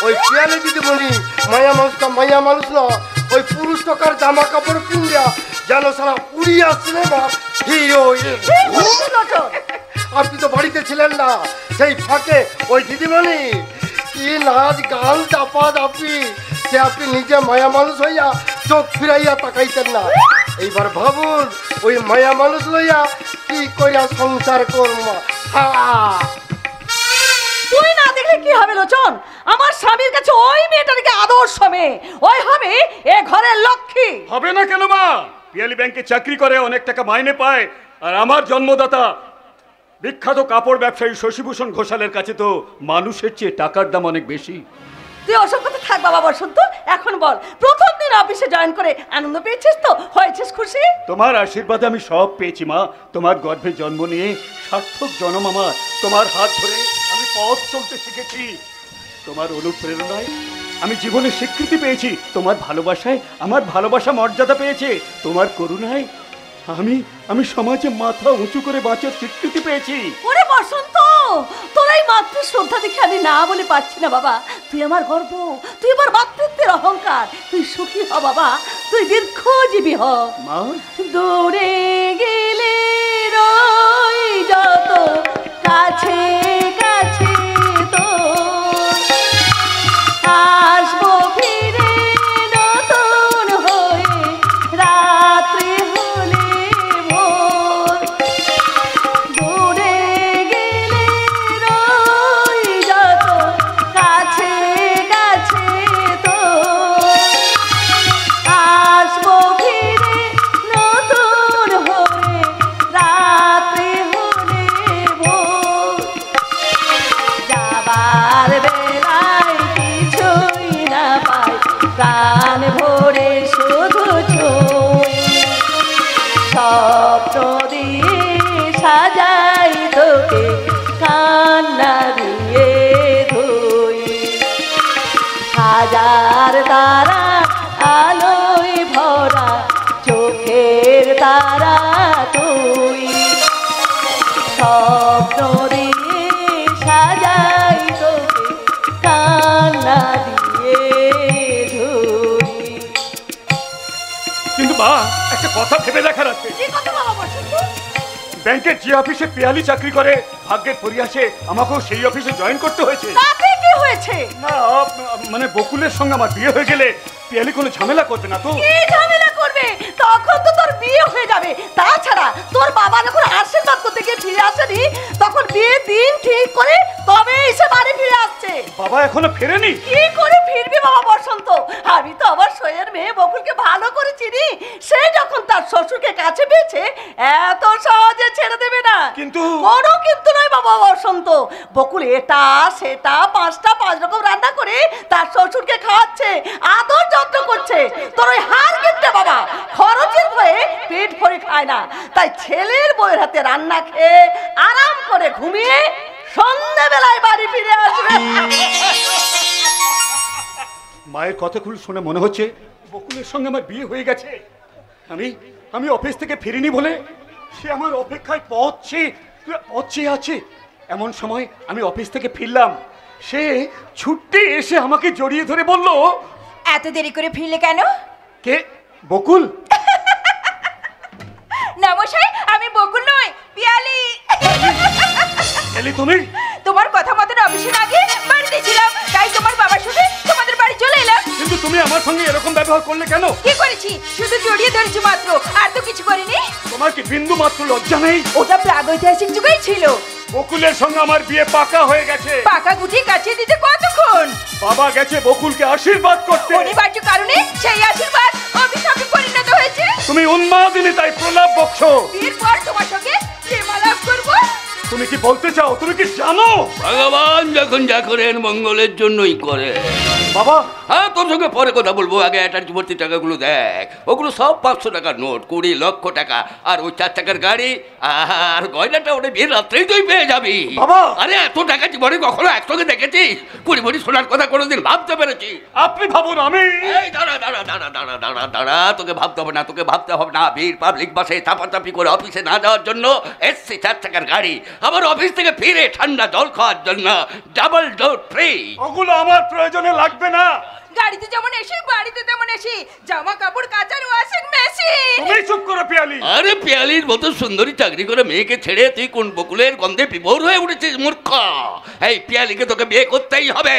ওই পিয়ালি দিদিমণি মায়া মানুষ না, ওই পুরুষ টাকার জামা কাপড় পিন্দিয়া যেন সারা উড়িয়া সিনেমা হিরো। আপনি তো বাড়িতে ছিলেন না, সেই ফাঁকে ওই দিদিমণি কি নাচ গান চাপা চাপি, সে আপনি নিজে মায়া মানুষ হইয়া চোখ ফিরাইয়া তাকাইতেন না। এইবার ভাবুন ওই মায়া মানুষ লইয়া কি কইরা সংসার করবো। তুই না দেখলে কি হবে লোচন? আমার স্বামীর কাছে ওই মেয়েটাকে আদর্শ মেয়ে, ওই হবে এ ঘরের লক্ষ্মী। হবে না কেন মা? পিয়ালি ব্যাংকে চাকরি করে, অনেক টাকা মাইনে পায়, আর আমার জন্মদাতা বিখ্যাত কাপড় ব্যবসায়ী শশীভূষণ ঘোষালের কাছে তো মানুষের চেয়ে টাকার দাম অনেক বেশি। তুই ওসব কথা থাক বাবা বসন্ত, এখন বল প্রথম দিন অফিসে জয়েন করে আনন্দ পেয়েছিস তো? হয়েছিস খুশি? তোমার আশীর্বাদে আমি সব পেয়েছি মা। তোমার গর্ভে জন্ম নিয়ে সার্থক জনম আমার। তোমার হাত ধরে আমি পথ চলতে শিখেছি। তোমার অনুপ্রেরণায় আমি জীবনে স্বীকৃতি পেয়েছি। তোমার ভালোবাসায় আমার ভালোবাসা মর্যাদা পেয়েছে। তোমার করুণায় আমি সমাজে মাথা উঁচু করে বাঁচার স্বীকৃতি পেয়েছি। ওরে বসন্ত, তোর এই মাতৃ শ্রদ্ধা দেখে আমি না বলে পারছি না বাবা। তুই আমার গর্ব, তুই আমার মাতৃত্বের অহংকার। তুই সুখী হ বাবা, তুই দীর্ঘজীবী হ। মা, দূরে গেলে রই যত কাছে কাছে তো আসবো ফিরে নতুন হয়ে রাত্রি হলে ভোর। দূরে গেলে রই যত কাছে কাছে তো আসবো ফিরে নতুন হয়ে রাত্রি হলে ভোর। যাবার বেলায় কিছুই না পাই, প্রাণ ভরে শুধু ছুঁই। স্বপ্ন দিয়ে সাজাই তোকে, কান্না দিয়ে ধুই। হাজার তারা আলোয় ভরা চোখের তারা তুই। স্বপ্ন দিয়ে সাজাই তোকে, কান্না দিয়ে ধুই। কিন্তু মা, একটা কথা ভেবে দেখার আছে। কি কথা বাবা বসন্ত? ব্যাংকের যে অফিসে পিয়ালি চাকরি করে, ভাগ্যের পরিহাসে আমাকেও সেই অফিসে জয়েন করতে হয়েছে। তাতে কি হয়েছে? না, মানে বকুলের সঙ্গে আমার বিয়ে হয়ে গেলে পিয়ালি কোনো ঝামেলা করবে না তো? কি ঝামেলা করবে? তখন তো তোর বিয়ে হয়ে যাবে। তাছাড়া তোর বাবা যখন আশীর্বাদ করতে গিয়ে ফিরে আসেনি, তখন বিয়ের দিন ঠিক করে তবে এসে বাড়ি ফিরে আসছে। বাবা এখনো ফেরেনি? কি করে ফিরবি বাবা বসন্ত? আমি তো আমার সইয়ের মেয়ে বকুলকে ভালো করে চিনি। সে যখন তার শ্বশুরকে কাছে পেয়েছে, এত সহজে ছেড়ে দেবে না। কিন্তু কোনো কিন্তু নয় বাবা বসন্ত। বকুল এটা সেটা পাঁচ রকম রান্না করে তার শ্বশুরকে খাওয়াচ্ছে, আদর যত্ন করছে। তোর ওই হার কিনতে বাবা খরচের ভয়ে পেট ভরে খায় না। তাই ছেলের বউয়ের হাতে রান্না খেয়ে আরাম করে ঘুমিয়ে সন্ধ্যাবেলায় বাড়ি ফিরে আসবে। মায়ের কথাগুলো শুনে মনে হচ্ছে বকুলের সঙ্গে আমার বিয়ে হয়ে গেছে। আমি অফিস থেকে ফিরিনি বলে সে আমার অপেক্ষায় পথ চেয়ে আছে। এমন সময় আমি অফিস থেকে ফিরলাম, সে ছুটতে এসে আমাকে জড়িয়ে ধরে বলল, এত দেরি করে ফিরলে কেন? কে? বকুল? না মশাই, আমি বকুল নই, পিয়ালি। এলি তুমি? তোমার কথা মতন অফিসের আগে বাড়িতে ছিলাম, তাই তোমার বাবার সাথে তোমাদের বাড়ি চলে এলাম। কিন্তু তুমি আমার সঙ্গে এরকম ব্যবহার করলে কেন? কি করেছি? শুধু জড়িয়ে ধরেছি মাত্র, আর তো কিছু করিনি। তোমার কি বিন্দু মাত্র লজ্জা নেই? ওটা প্রাগৈতিহাসিক যুগেই ছিল। বকুলের সঙ্গে আমার বিয়ে পাকা হয়ে গেছে। পাকা গুটি কাটিয়ে দিতে কতক্ষণ? বাবা গেছে বকুলকে আশীর্বাদ করতে। অনিবার্য কারণে সেই আশীর্বাদ অভিশাপে পরিণত হয়েছে। তুমি উন্মাদিনী, তাই প্রলাপ বকছো। বিয়ের পর তোমার সঙ্গে প্রেমালাপ করবো। তুমি কি বলতে চাও? তুমি কি জানো ভগবান যখন যা করেন মঙ্গলের জন্যই করে। বাবা? হ্যাঁ, তোর সঙ্গে পরে কথা বলবো, আগে অ্যাটাচি ভর্তি টাকাগুলো দেখ। ওগুলো সব 500 টাকার নোট, 20 লক্ষ টাকা, আর ওই 4 চাকার গাড়ি আর গয়নাটা ওটা বিয়ের রাত্রেই তুই পেয়ে যাবি। বাবা! আরে এত টাকা জীবনে কখনো একসঙ্গে দেখেছিস? কুড়ি ভরি সোনার কথা কোনোদিন ভাবতে পেরেছি? আপনি ভাবুন। আমি এই দাঁড়া দাঁড়া দাঁড়া দাঁড়া দাঁড়া দাঁড়া, তোকে ভাবতে হবে না, তোকে ভাবতে হবে না। ভিড় পাবলিক বাসে চাপাচাপি করে অফিসে না যাওয়ার জন্য এসছি 4 চাকার গাড়ি, আবার অফিস থেকে ফিরে ঠান্ডা জল খাওয়ার জন্য ডাবল ডোর ফ্রি। ওগুলো আমার প্রয়োজনে লাগবে না। গাড়িতে যেমন এসি, বাড়িতে তেমন এসি, জামা কাপড় কাচার ওয়াশিং মেশিন। তুমি চুপ করো পিয়ালি। আরে পিয়ালির মতো সুন্দরী চাকরি করে মেয়েকে ছেড়ে তুই কোন বকুলের গন্ধে বিভোর হয়ে উঠেছিস মূর্খ? এই পিয়ালিকে তোকে বিয়ে করতেই হবে।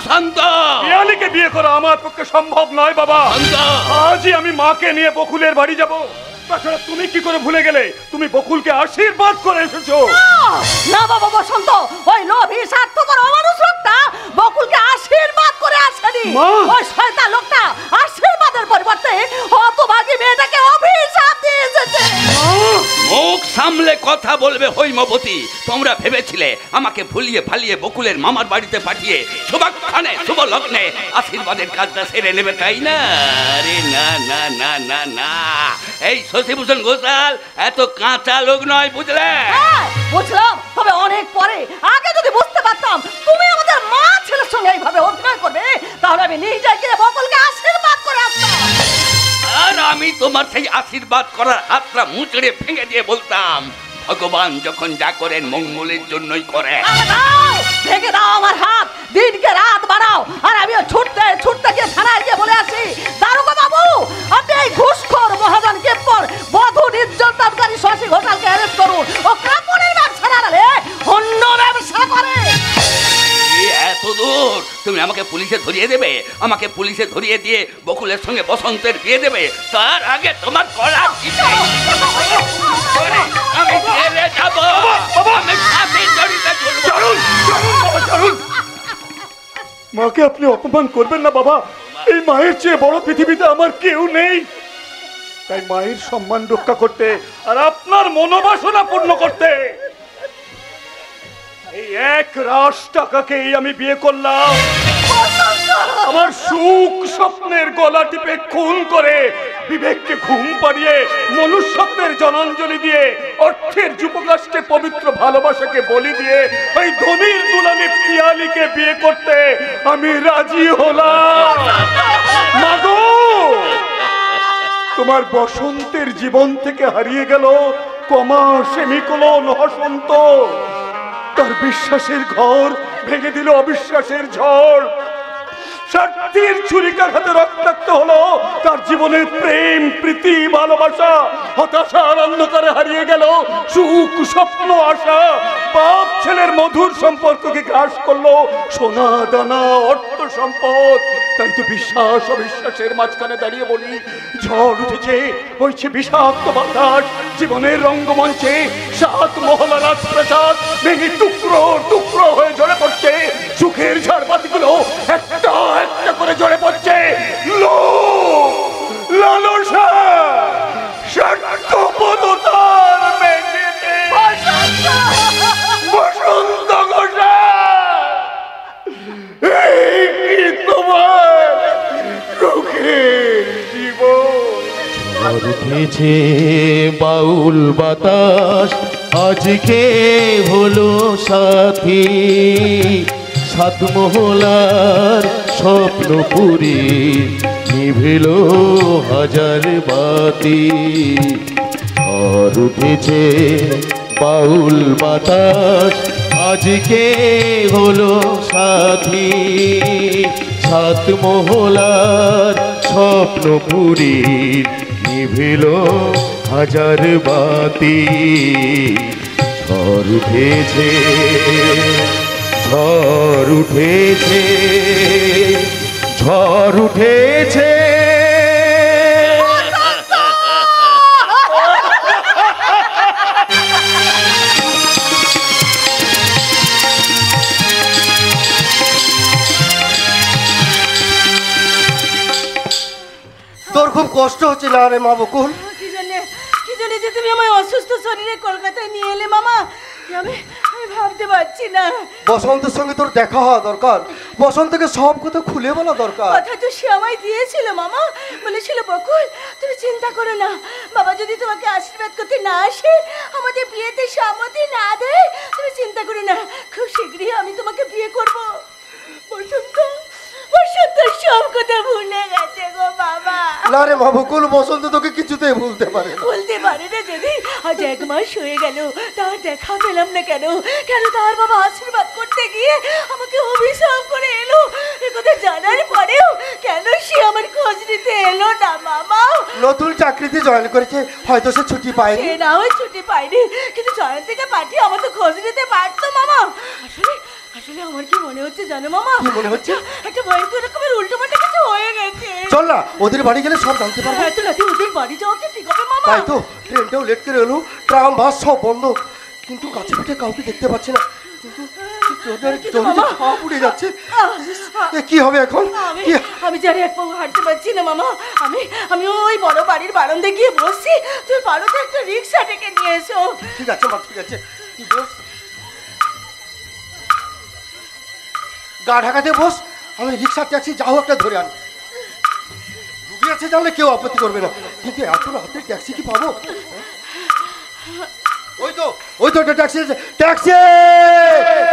শান্ত। পিয়ালিকে বিয়ে করা আমার পক্ষে সম্ভব নয় বাবা। শান্ত। আজই আমি মাকে নিয়ে বকুলের বাড়ি যাব। তাছাড়া তুমি কি করে ভুলে গেলে তুমি বকুলকে আশীর্বাদ করে এসেছো? না বাবা বসন্ত, ওই লোভী স্বার্থপর অমানুষ লোকটা বকুলকে আশীর্বাদ করে আসেনি। মা! ওই শয়তান লোকটা আশীর্বাদের পরিবর্তে হতভাগী মেয়েটাকে অভিশাপ দিয়ে এসেছে। মুখ সামলে কথা বলবে হৈমবতী। তোমরা ভেবেছিলে আমাকে ভুলিয়ে ফালিয়ে বকুলের মামার বাড়িতে পাঠিয়ে শুভক্ষণে শুভ লগ্নে আশীর্বাদের কাজটা সেরে নেবে, তাই না? আরে না না না না না, এই শশীভূষণ ঘোষাল এত কাঁচা লোক নয়, বুঝলে? হ্যাঁ, বুঝলাম, তবে অনেক পরে। আগে যদি বুঝতে পারতাম তুমি আমাদের মা ছেলের সঙ্গে এইভাবে অভিনয় করবে, তাহলে আমি নিজে গিয়ে বকুলকে আশীর্বাদ করে আসতাম। আর আমি তোমার সেই আশীর্বাদ করার হাতটা মুচড়ে ভেঙে দিয়ে বলতাম, ভগবান যখন যা করেন মঙ্গলের জন্যই করে। ভেঙে দাও আমার হাত, দিনকে রাত বাড়াও, আর আমিও ছুটতে ছুটতে গিয়ে থানায় গিয়ে বলে আসি, দারোগা বাবু, আপনি এই ঘুষখোর মহাজনকে পর বধূ নির্যাতনকারী শশী ঘোষালকে অ্যারেস্ট করুন। ও কাপড়ের ব্যবসা না রে, অন্য ব্যবসা করে। এত দূর তুমি আমাকে পুলিশে ধরিয়ে দেবে? আমাকে পুলিশে ধরিয়ে দিয়ে বকুলের সঙ্গে বসন্তের বিয়ে দেবে? তার আগে তোমার গলা টিপে আমি জেলে যাব, আমি ফাঁসির দড়িতে ঝুলবো। মাকে আপনি অপমান করবেন না বাবা। এই মায়ের চেয়ে বড় পৃথিবীতে আমার কেউ নেই। তাই মায়ের সম্মান রক্ষা করতে আর আপনার মনোবাসনা পূর্ণ করতে এই 1 রাশ টাকাকেই আমি বিয়ে করলাম। আমার সুখ স্বপ্নের গলা টিপে খুন করে, বিবেককে ঘুম পাড়িয়ে, মনুষ্যত্বের জনাঞ্জলি দিয়ে, অর্থের যুবকাষ্টে পবিত্র ভালোবাসাকে বলি দিয়ে ওই ধনির দুলালি পিয়ালিকে বিয়ে করতে আমি রাজি হলাম। মাগো, তোমার বসন্তের জীবন থেকে হারিয়ে গেল কমা সেমিকোলন হসন্ত। তার বিশ্বাসের ঘর ভেঙে দিল অবিশ্বাসের ঝড়। স্বার্থের ছুরিকাঘাতে রক্তাক্ত হলো তার জীবনের প্রেম, প্রীতি, ভালোবাসা। হতাশার অন্ধকারে হারিয়ে গেল সুখ, স্বপ্ন, আশা। বাপ ছেলের মধুর সম্পর্ককে গ্রাস করলো সোনা দানা, অর্থ সম্পদ। তাই তো বিশ্বাস অবিশ্বাসের মাঝখানে দাঁড়িয়ে বলি, ঝড় উঠেছে, বইছে বিষাক্ত বাতাস। জীবনের রঙ্গমঞ্চে 7 মহলা রাজপ্রাসাদ ভেঙে টুকরো টুকরো হয়ে ঝরে পড়ছে। সুখের ঝাড়বাতিগুলো একটা একটা করে ঝরে পড়ছে। লোভ, লালসা, স্বার্থপরতার মেঝেতে বসন্ত ঘোষাল, এই কি তোমার সুখের জীবন? ঝড় উঠেছে বাউল বাতাস, আজকে হলো সাথী। 7 মহলার স্বপ্নপুরী নিভিল হাজার বাতি। ঝড় উঠেছে বাউল বাতাস, আজকে হলো সাথী। 7 মহলার স্বপ্নপুরী নিভিল হাজার বাতি। ঝড় উঠেছে, ঝড় উঠেছে, ঝড় উঠেছে তোর খুব কষ্ট হচ্ছে না রে মা বকুল? কি জানে যে তুমি আমার অসুস্থ শরীরে কলকাতায় নিয়ে এলে মামা, আমি আমি ভাবতে পারছি না। বসন্তের সঙ্গে তোর দেখা হওয়া দরকার, বসন্তকে সব কথা খুলে বলা দরকার। কথা তো সে আমায় দিয়েছিল মামা, বলেছিল বকুল তুমি চিন্তা করো না, বাবা যদি তোমাকে আশীর্বাদ করতে না আসে, আমাদের বিয়েতে সম্মতি না দেয়, তুমি চিন্তা করো না, খুব শীঘ্রই আমি তোমাকে বিয়ে করব। বসন্ত বসন্ত সব কথা ভুলে গেছে গো বাবা। না রে মা বকুল, বসন্ত তোকে কিছুতেই ভুলতে পারে না। বলতে পারে না যদি আজ 1 মাস হয়ে গেল তার দেখা পেলাম না কেন? কেন তার বাবা আশীর্বাদ করতে গিয়ে আমাকে অভিশাপ করে এলো? একথা জানার পরেও কেন সে আমার খোঁজ নিতে এলো না মামা? নতুন চাকরিতে জয়েন করেছে, হয়তো সে ছুটি পায়নি। সে না হয় ছুটি পাইনি, কিন্তু জয়ন্তীকে পাঠিয়ে আমার তো খোঁজ নিতে পারতো মামা। আসলে আসলে আমার কি মনে হচ্ছে জানো মামা? কি মনে হচ্ছে? একটা ভয়ঙ্কর রকমের উল্টোপাল্টা কিছু হয়ে গেছে। চল না, ওদের বাড়ি গেলে সব জানতে পারবো। এত রাতে ওদের বাড়ি যাওয়া কি ঠিক হবে মামা? তাই তো, ট্রেনটাও লেট করে এলো, ট্রাম বাস সব বন্ধ, কিন্তু কাছে পিঠে কাউকে দেখতে পাচ্ছি না। কিন্তু তোদের জমি যে পা পুড়ে যাচ্ছে, এ কি হবে এখন? আমি জানি এক পাও হাঁটতে পারছি না মামা। আমি ওই বড় বাড়ির বারান্দায় গিয়ে বসছি, তুই পারো তো একটা রিক্সা ডেকে নিয়ে এসো। ঠিক আছে মা, ঠিক আছে, তুই বস, গা ঢাকাতে বস, আমি রিক্সা ট্যাক্সি যাও একটা ধরে আনি। রুগী আছে জানলে কেউ আপত্তি করবে না, কিন্তু এত রাতে ট্যাক্সি কি পাবো? ওই তো একটা ট্যাক্সি, ট্যাক্সি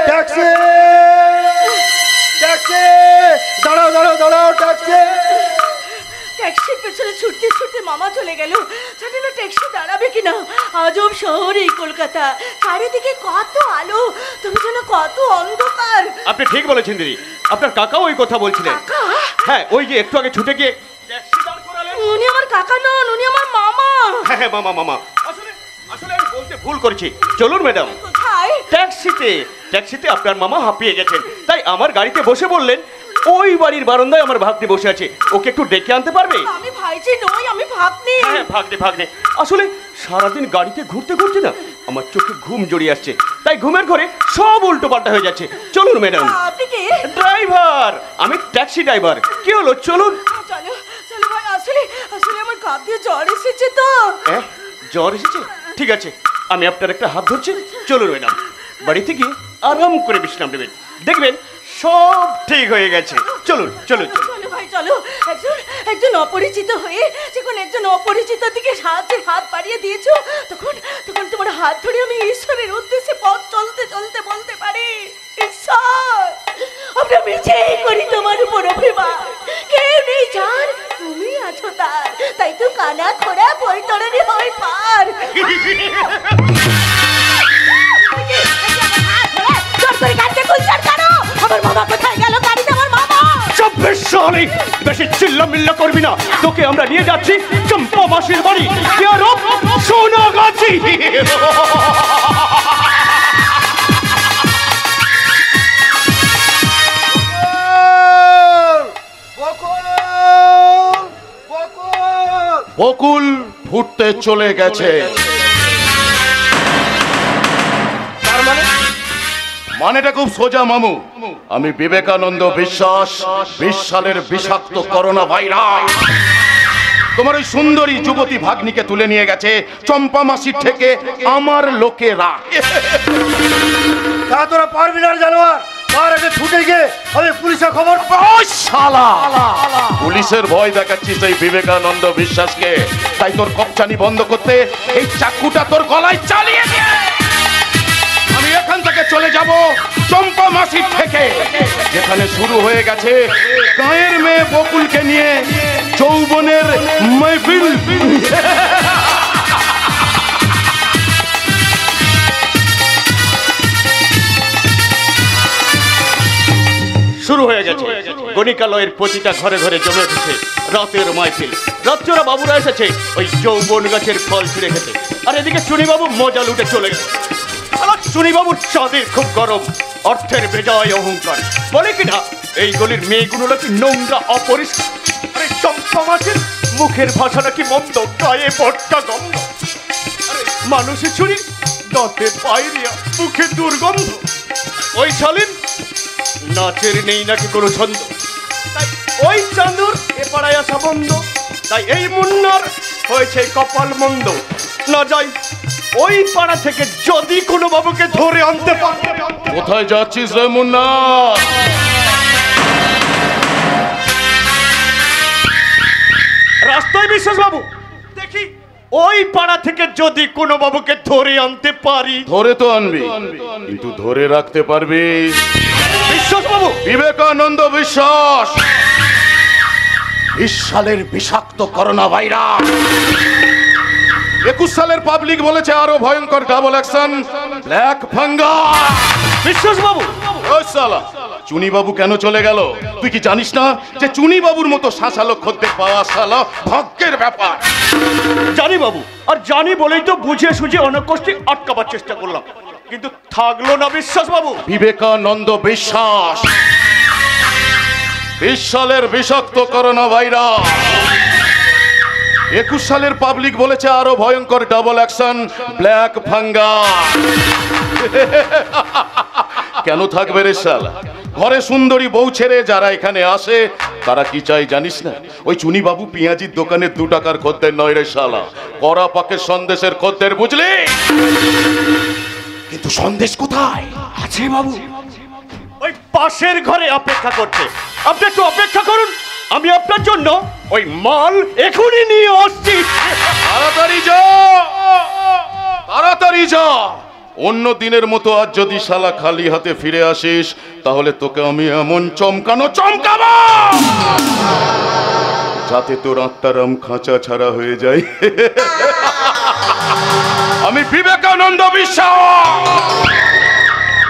ট্যাক্সি ট্যাক্সি, দাঁড়াও দাঁড়াও দাঁড়াও, ট্যাক্সি। ট্যাক্সির পেছনে ছুটতে ছুটতে মামা চলে গেল, জানি না ট্যাক্সি দাঁড়াবে কিনা। আজব শহর এই কলকাতা, চারিদিকে কত আলো, তুমি যেন কত অন্ধকার। আপনি ঠিক বলেছেন দিদি, আপনার কাকাও ওই কথা বলছিলেন। কাকা? হ্যাঁ, ওই যে একটু আগে ছুটে গিয়ে ট্যাক্সি দাঁড় করালেন। উনি আমার কাকা নন, উনি আমার মামা। হ্যাঁ হ্যাঁ, মামা মামা। আসলে আসলে আমি বলতে ভুল করেছি। চলুন ম্যাডাম। কোথায়? ট্যাক্সিতে আপনার মামা হাঁপিয়ে গেছেন, তাই আমার গাড়িতে বসে বললেন ওই বাড়ির বারান্দায় আমার ভাগ্নে বসে আছে, ওকে একটু ডেকে আনতে পারবে? আমি ভাইজি নই, আমি ভাগ্নি। হ্যাঁ, ভাগ্নে। আসলে সারাদিন গাড়িতে ঘুরতে ঘুরতে না আমার চোখে ঘুম জড়িয়ে আসছে, তাই ঘুমের ঘরে সব উল্টো পাল্টা হয়ে যাচ্ছে। চলুন ম্যাডাম। আপনি কি? ড্রাইভার, আমি ট্যাক্সি ড্রাইভার। কি হলো, চলুন। চলো চলো ভাই, আসলে আসলে আমার কাপ দিয়ে জ্বর এসেছে তো। জ্বর এসেছে? ঠিক আছে, আমি আপনার একটা হাত ধরছি। চলুন ম্যাডাম, বাড়িতে গিয়ে আরাম করে বিশ্রাম নেবেন, দেখবেন সব ঠিক হয়ে গেছে। চলুন চলুন চলো ভাই চলো। একজন অপরিচিত হয়ে যখন একজন অপরিচিত দিকে সাহায্যের হাত বাড়িয়ে দিয়েছো, তখন তোমার হাত ধরে আমি ঈশ্বরের উদ্দেশ্যে পথ চলতে চলতে বলতে পারি, ঈশ্বর আমরা মিছেই করি তোমার উপর অভিমান, কেউ নেই যার, তুমি আছো তার, তাই তো কানা খোড়া বৈতরণী হয় পার। আমার মামা কোথায় গেল? গাড়িতে আমার মামা। বেশি চিল্লামিল্লা করবি না, তোকে আমরা নিয়ে যাচ্ছি চম্পা মাসির বাড়ি, সোনাগাছি। বকুল ফুটতে চলে গেছে। মানেটা খুব সোজা মামু, আমি বিবেকানন্দ বিশ্বাস 20 সালের বিষাক্ত করোনা ভাইরাস তোমার ওই সুন্দরী যুবতী ভাগ্নিকে তুলে নিয়ে গেছে চম্পা মাসির থেকে আমার লোকেরা। তা তোরা পারবি না জানোয়ার, তার আগে ছুটে গিয়ে আমি পুলিশের খবর। শালা, পুলিশের ভয় দেখাচ্ছিস এই বিবেকানন্দ বিশ্বাসকে, তাই তোর কপচানি বন্ধ করতে এই চাকুটা তোর গলায় চালিয়ে দিয়ে আমি এখান থেকে চলে যাব চম্পা মাসির থেকে, যেখানে শুরু হয়ে গেছে গায়ের মেয়ে বকুলকে নিয়ে যৌবনের মাহফিল। শুরু হয়ে গেছে গণিকালয়ের প্রতিটা ঘরে ঘরে জমে উঠেছে রাতের মাহফিল। রাত্রেরা বাবুরা এসেছে ওই যৌবন গাছের ফল ছিঁড়ে খেতে, আর এদিকে চুনি বাবু মজা লুটে চলে গেছে। চুনিবাবুর চাঁদের খুব গরম, অর্থের বেজায় অহংকার। বলে কিনা এই গলির মেয়েগুলো নাকি নোংরা অপরিষ্কার। আরে চম্পা মাছের মুখের ভাষা নাকি মন্দ, গায়ে বট্টা গন্ধ। আরে মানুষের চুরি, দাঁতে পায়রিয়া, মুখে দুর্গন্ধ। ওই শালীন নাচের নেই নাকি কোনো ছন্দ, তাই ওই চাঁদুর এ পাড়ায় আসা বন্ধ। তাই এই মুন্নার হয়েছে কপাল মন্দ। না যাই ওই পাড়া থেকে যদি কোনো বাবুকে ধরে আনতে পারে। কোথায় যাচ্ছিস রে মুন্না? রাস্তায় বিশ্বাস বাবু, দেখি ওই পাড়া থেকে যদি কোনো বাবুকে ধরে আনতে পারি। ধরে তো আনবি, কিন্তু ধরে রাখতে পারবি? বিশ্বাস বাবু, বিবেকানন্দ বিশ্বাস। 20 সালের বিষাক্ত করোনা ভাইরাস। 21 সালের পাবলিক বলেছে আরো ভয়ঙ্কর ডাবল অ্যাকশন, ব্ল্যাক ফাঙ্গাস। বিশ্বাস বাবু, ওই শালা চুনি বাবু কেন চলে গেল? তুই কি জানিস না যে চুনি বাবুর মতো শাসালো খদ্দের পাওয়া শালা ভাগ্যের ব্যাপার? জানি বাবু, আর জানি বলেই তো বুঝিয়ে সুঝিয়ে অনেক কষ্টে আটকাবার চেষ্টা করলাম, কিন্তু থাকলো না বিশ্বাস বাবু। বিবেকানন্দ বিশ্বাস। 20 সালের বিষাক্ত করোনা ভাইরাস। 21 সালের পাবলিক বলেছে আরো ভয়ঙ্কর ডাবল অ্যাকশন, ব্ল্যাক ফাঙ্গাস। কেন থাকবে রে শালা? ঘরে সুন্দরী বউ ছেড়ে যারা এখানে আসে তারা কি চাই জানিস না? ওই চুনি বাবু পেঁয়াজির দোকানের 2 টাকার খদ্দের নয় রে শালা, কড়া পাকের সন্দেশের খদ্দের, বুঝলি? কিন্তু সন্দেশ কোথায় আছে বাবু? ওই পাশের ঘরে অপেক্ষা করছে। আপনি একটু অপেক্ষা করুন, আমি আপনার জন্য ওই মাল এখনই নিয়ে আসছি। তাড়াতাড়ি যা, তাড়াতাড়ি যা। অন্য দিনের মতো আজ যদি শালা খালি হাতে ফিরে আসিস তাহলে তোকে আমি এমন চমকানো চমকাবো যাতে তোর আত্মারাম খাঁচা ছাড়া হয়ে যায়। আমি বিবেকানন্দ বিশ্বাস।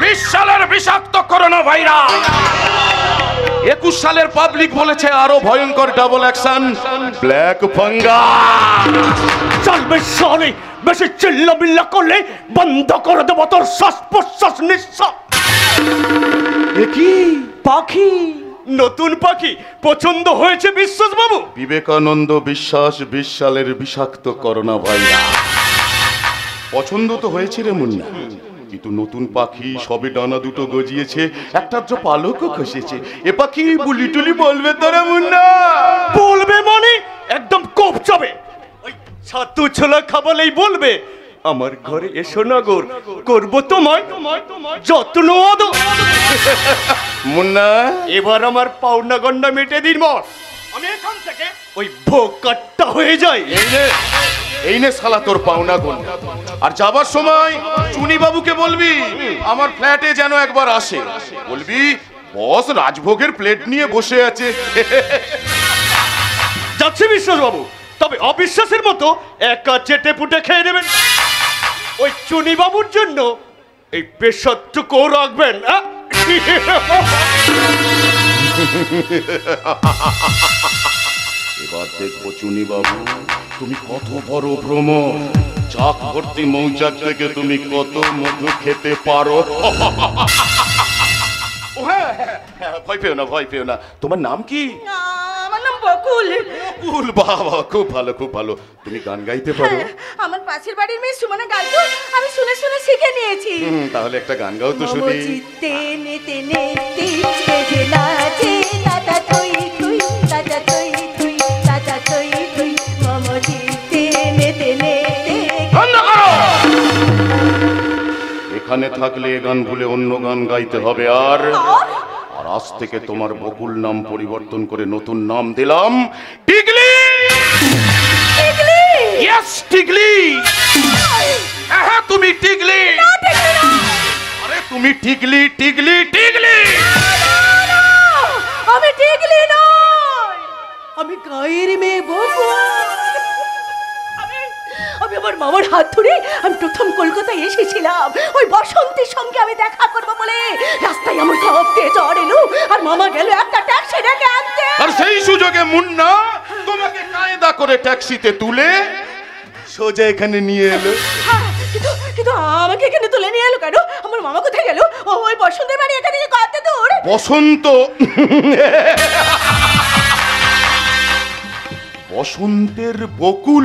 20 সালের বিষাক্ত করোনা ভাইরাস। 21 সালের পাবলিক বলেছে আরো ভয়ঙ্কর ডাবল অ্যাকশন, ব্ল্যাক ফাঙ্গাস। চলবে শালি, বেশি চিল্লা বিল্লা করলে বন্ধ করে দেবো তোর শ্বাস প্রশ্বাস নিঃশ্বাস। কি পাখি, নতুন পাখি পছন্দ হয়েছে বিশ্বাস বাবু? বিবেকানন্দ বিশ্বাস। 20 সালের বিষাক্ত করোনা ভাইরাস। পছন্দ তো হয়েছে রে মুন্না, কিন্তু নতুন পাখি সবে ডানা দুটো গজিয়েছে, একটা পালকও খসেছে। এ পাখি বুলি টুলি বলবে তোরা মুন্না? বলবে মানে একদম কোপচাবে। ওই ছাতু ছোলা খাবলেই বলবে আমার ঘরে এসো না গোর, করবো তোমায় যত্ন আদর। মুন্না এবার আমার পাওনা গন্ডা মেটে দিন মর, আমি এখান থেকে ওই ভোকাট্টা হয়ে যাই। এই নে শালা তোর পাওনা গুণ। আর যাবার সময় চুনি বাবুকে বলবি আমার ফ্ল্যাটে যেন একবার আসে। বলবি বস রাজভোগের প্লেট নিয়ে বসে আছে। যাচ্ছি বিশ্বাস বাবু, তবে অবিশ্বাসের মতো একা চেটে পুটে খেয়ে নেবেন। ওই চুনি বাবুর জন্য এই পেশাটুকু রাখবেন। এবার দেখবো চুনি বাবু তুমি কত বড় ভ্রম, চাক ভর্তি মৌচাক থেকে তুমি কত মধু খেতে পারো। ভয় পেও না, ভয় পেও না। তোমার নাম কি? আমার নাম বকুল। বকুল, বাবা খুব ভালো, খুব ভালো। তুমি গান গাইতে পারো? আমার পাশের বাড়ির মেয়ে সুমনা গাইতো, আমি শুনে শুনে শিখে নিয়েছি। তাহলে একটা গান গাও তো শুনি। চিত্তে নেতে নেতে বেজে নাচে দাদা তুই তুই, দাদা তুই তুই, দাদা তুই তুই, মম চিত্তে নেতে নেতে। বন্ধ করো। এখানে থাকলে এ গান ভুলে অন্য গান গাইতে হবে। আর আজ থেকে তোমার বকুল নাম পরিবর্তন করে নতুন নাম দিলাম টিগলি। টিগলি? ইয়েস টিগলি। হ্যাঁ তুমি টিগলি। আরে তুমি টিগলি, টিগলি, টিগলি। আমি টিগলি নই, আমি গায়ের মেয়ে বকুল। আমি আমার মামার হাত ধরে আমি প্রথম কলকাতায় এসেছিলাম ওই বসন্তের সঙ্গে আমি দেখা করবো বলে। রাস্তায় আমার খপ দিয়ে জ্বর এলো আর মামা গেল একটা ট্যাক্সি ডেকে আনতে। আর সেই সুযোগে মুন্না তোমাকে কায়দা করে ট্যাক্সিতে তুলে সোজা এখানে নিয়ে এলো। কিন্তু আমাকে এখানে তুলে নিয়ে এলো কেন? আমার মামা কোথায় গেল? ওই বসন্তের বাড়ি এখান থেকে কত দূর? বসন্ত বসন্তের বকুল।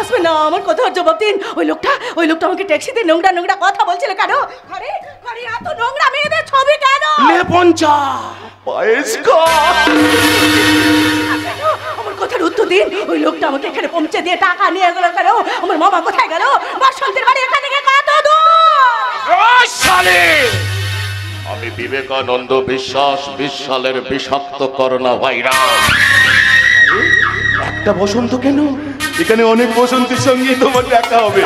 আসবে না, আমার কথার জবাব দিন। ওই লোকটা আমাকে ট্যাক্সিতে নোংরা নোংরা কথা বলছিল কেন? ঘরে ঘরে এত নোংরা মেয়েদের ছবি কেন? লেপঞ্চা পায়েসকা। আমার কথার উত্তর দিন। ওই লোকটা আমাকে এখানে পৌঁছে দিয়ে টাকা নিয়ে গেল কেন? আমার মামা কোথায় গেল? বসন্তের বাড়ি এখান থেকে কত দূর? শালে, আমি বিবেকানন্দ বিশ্বাস, 20 সালের বিষাক্ত করোনা ভাইরাস। একটা বসন্ত কেন? এখানে অনেক বসন্তের সঙ্গে তোমার দেখা হবে।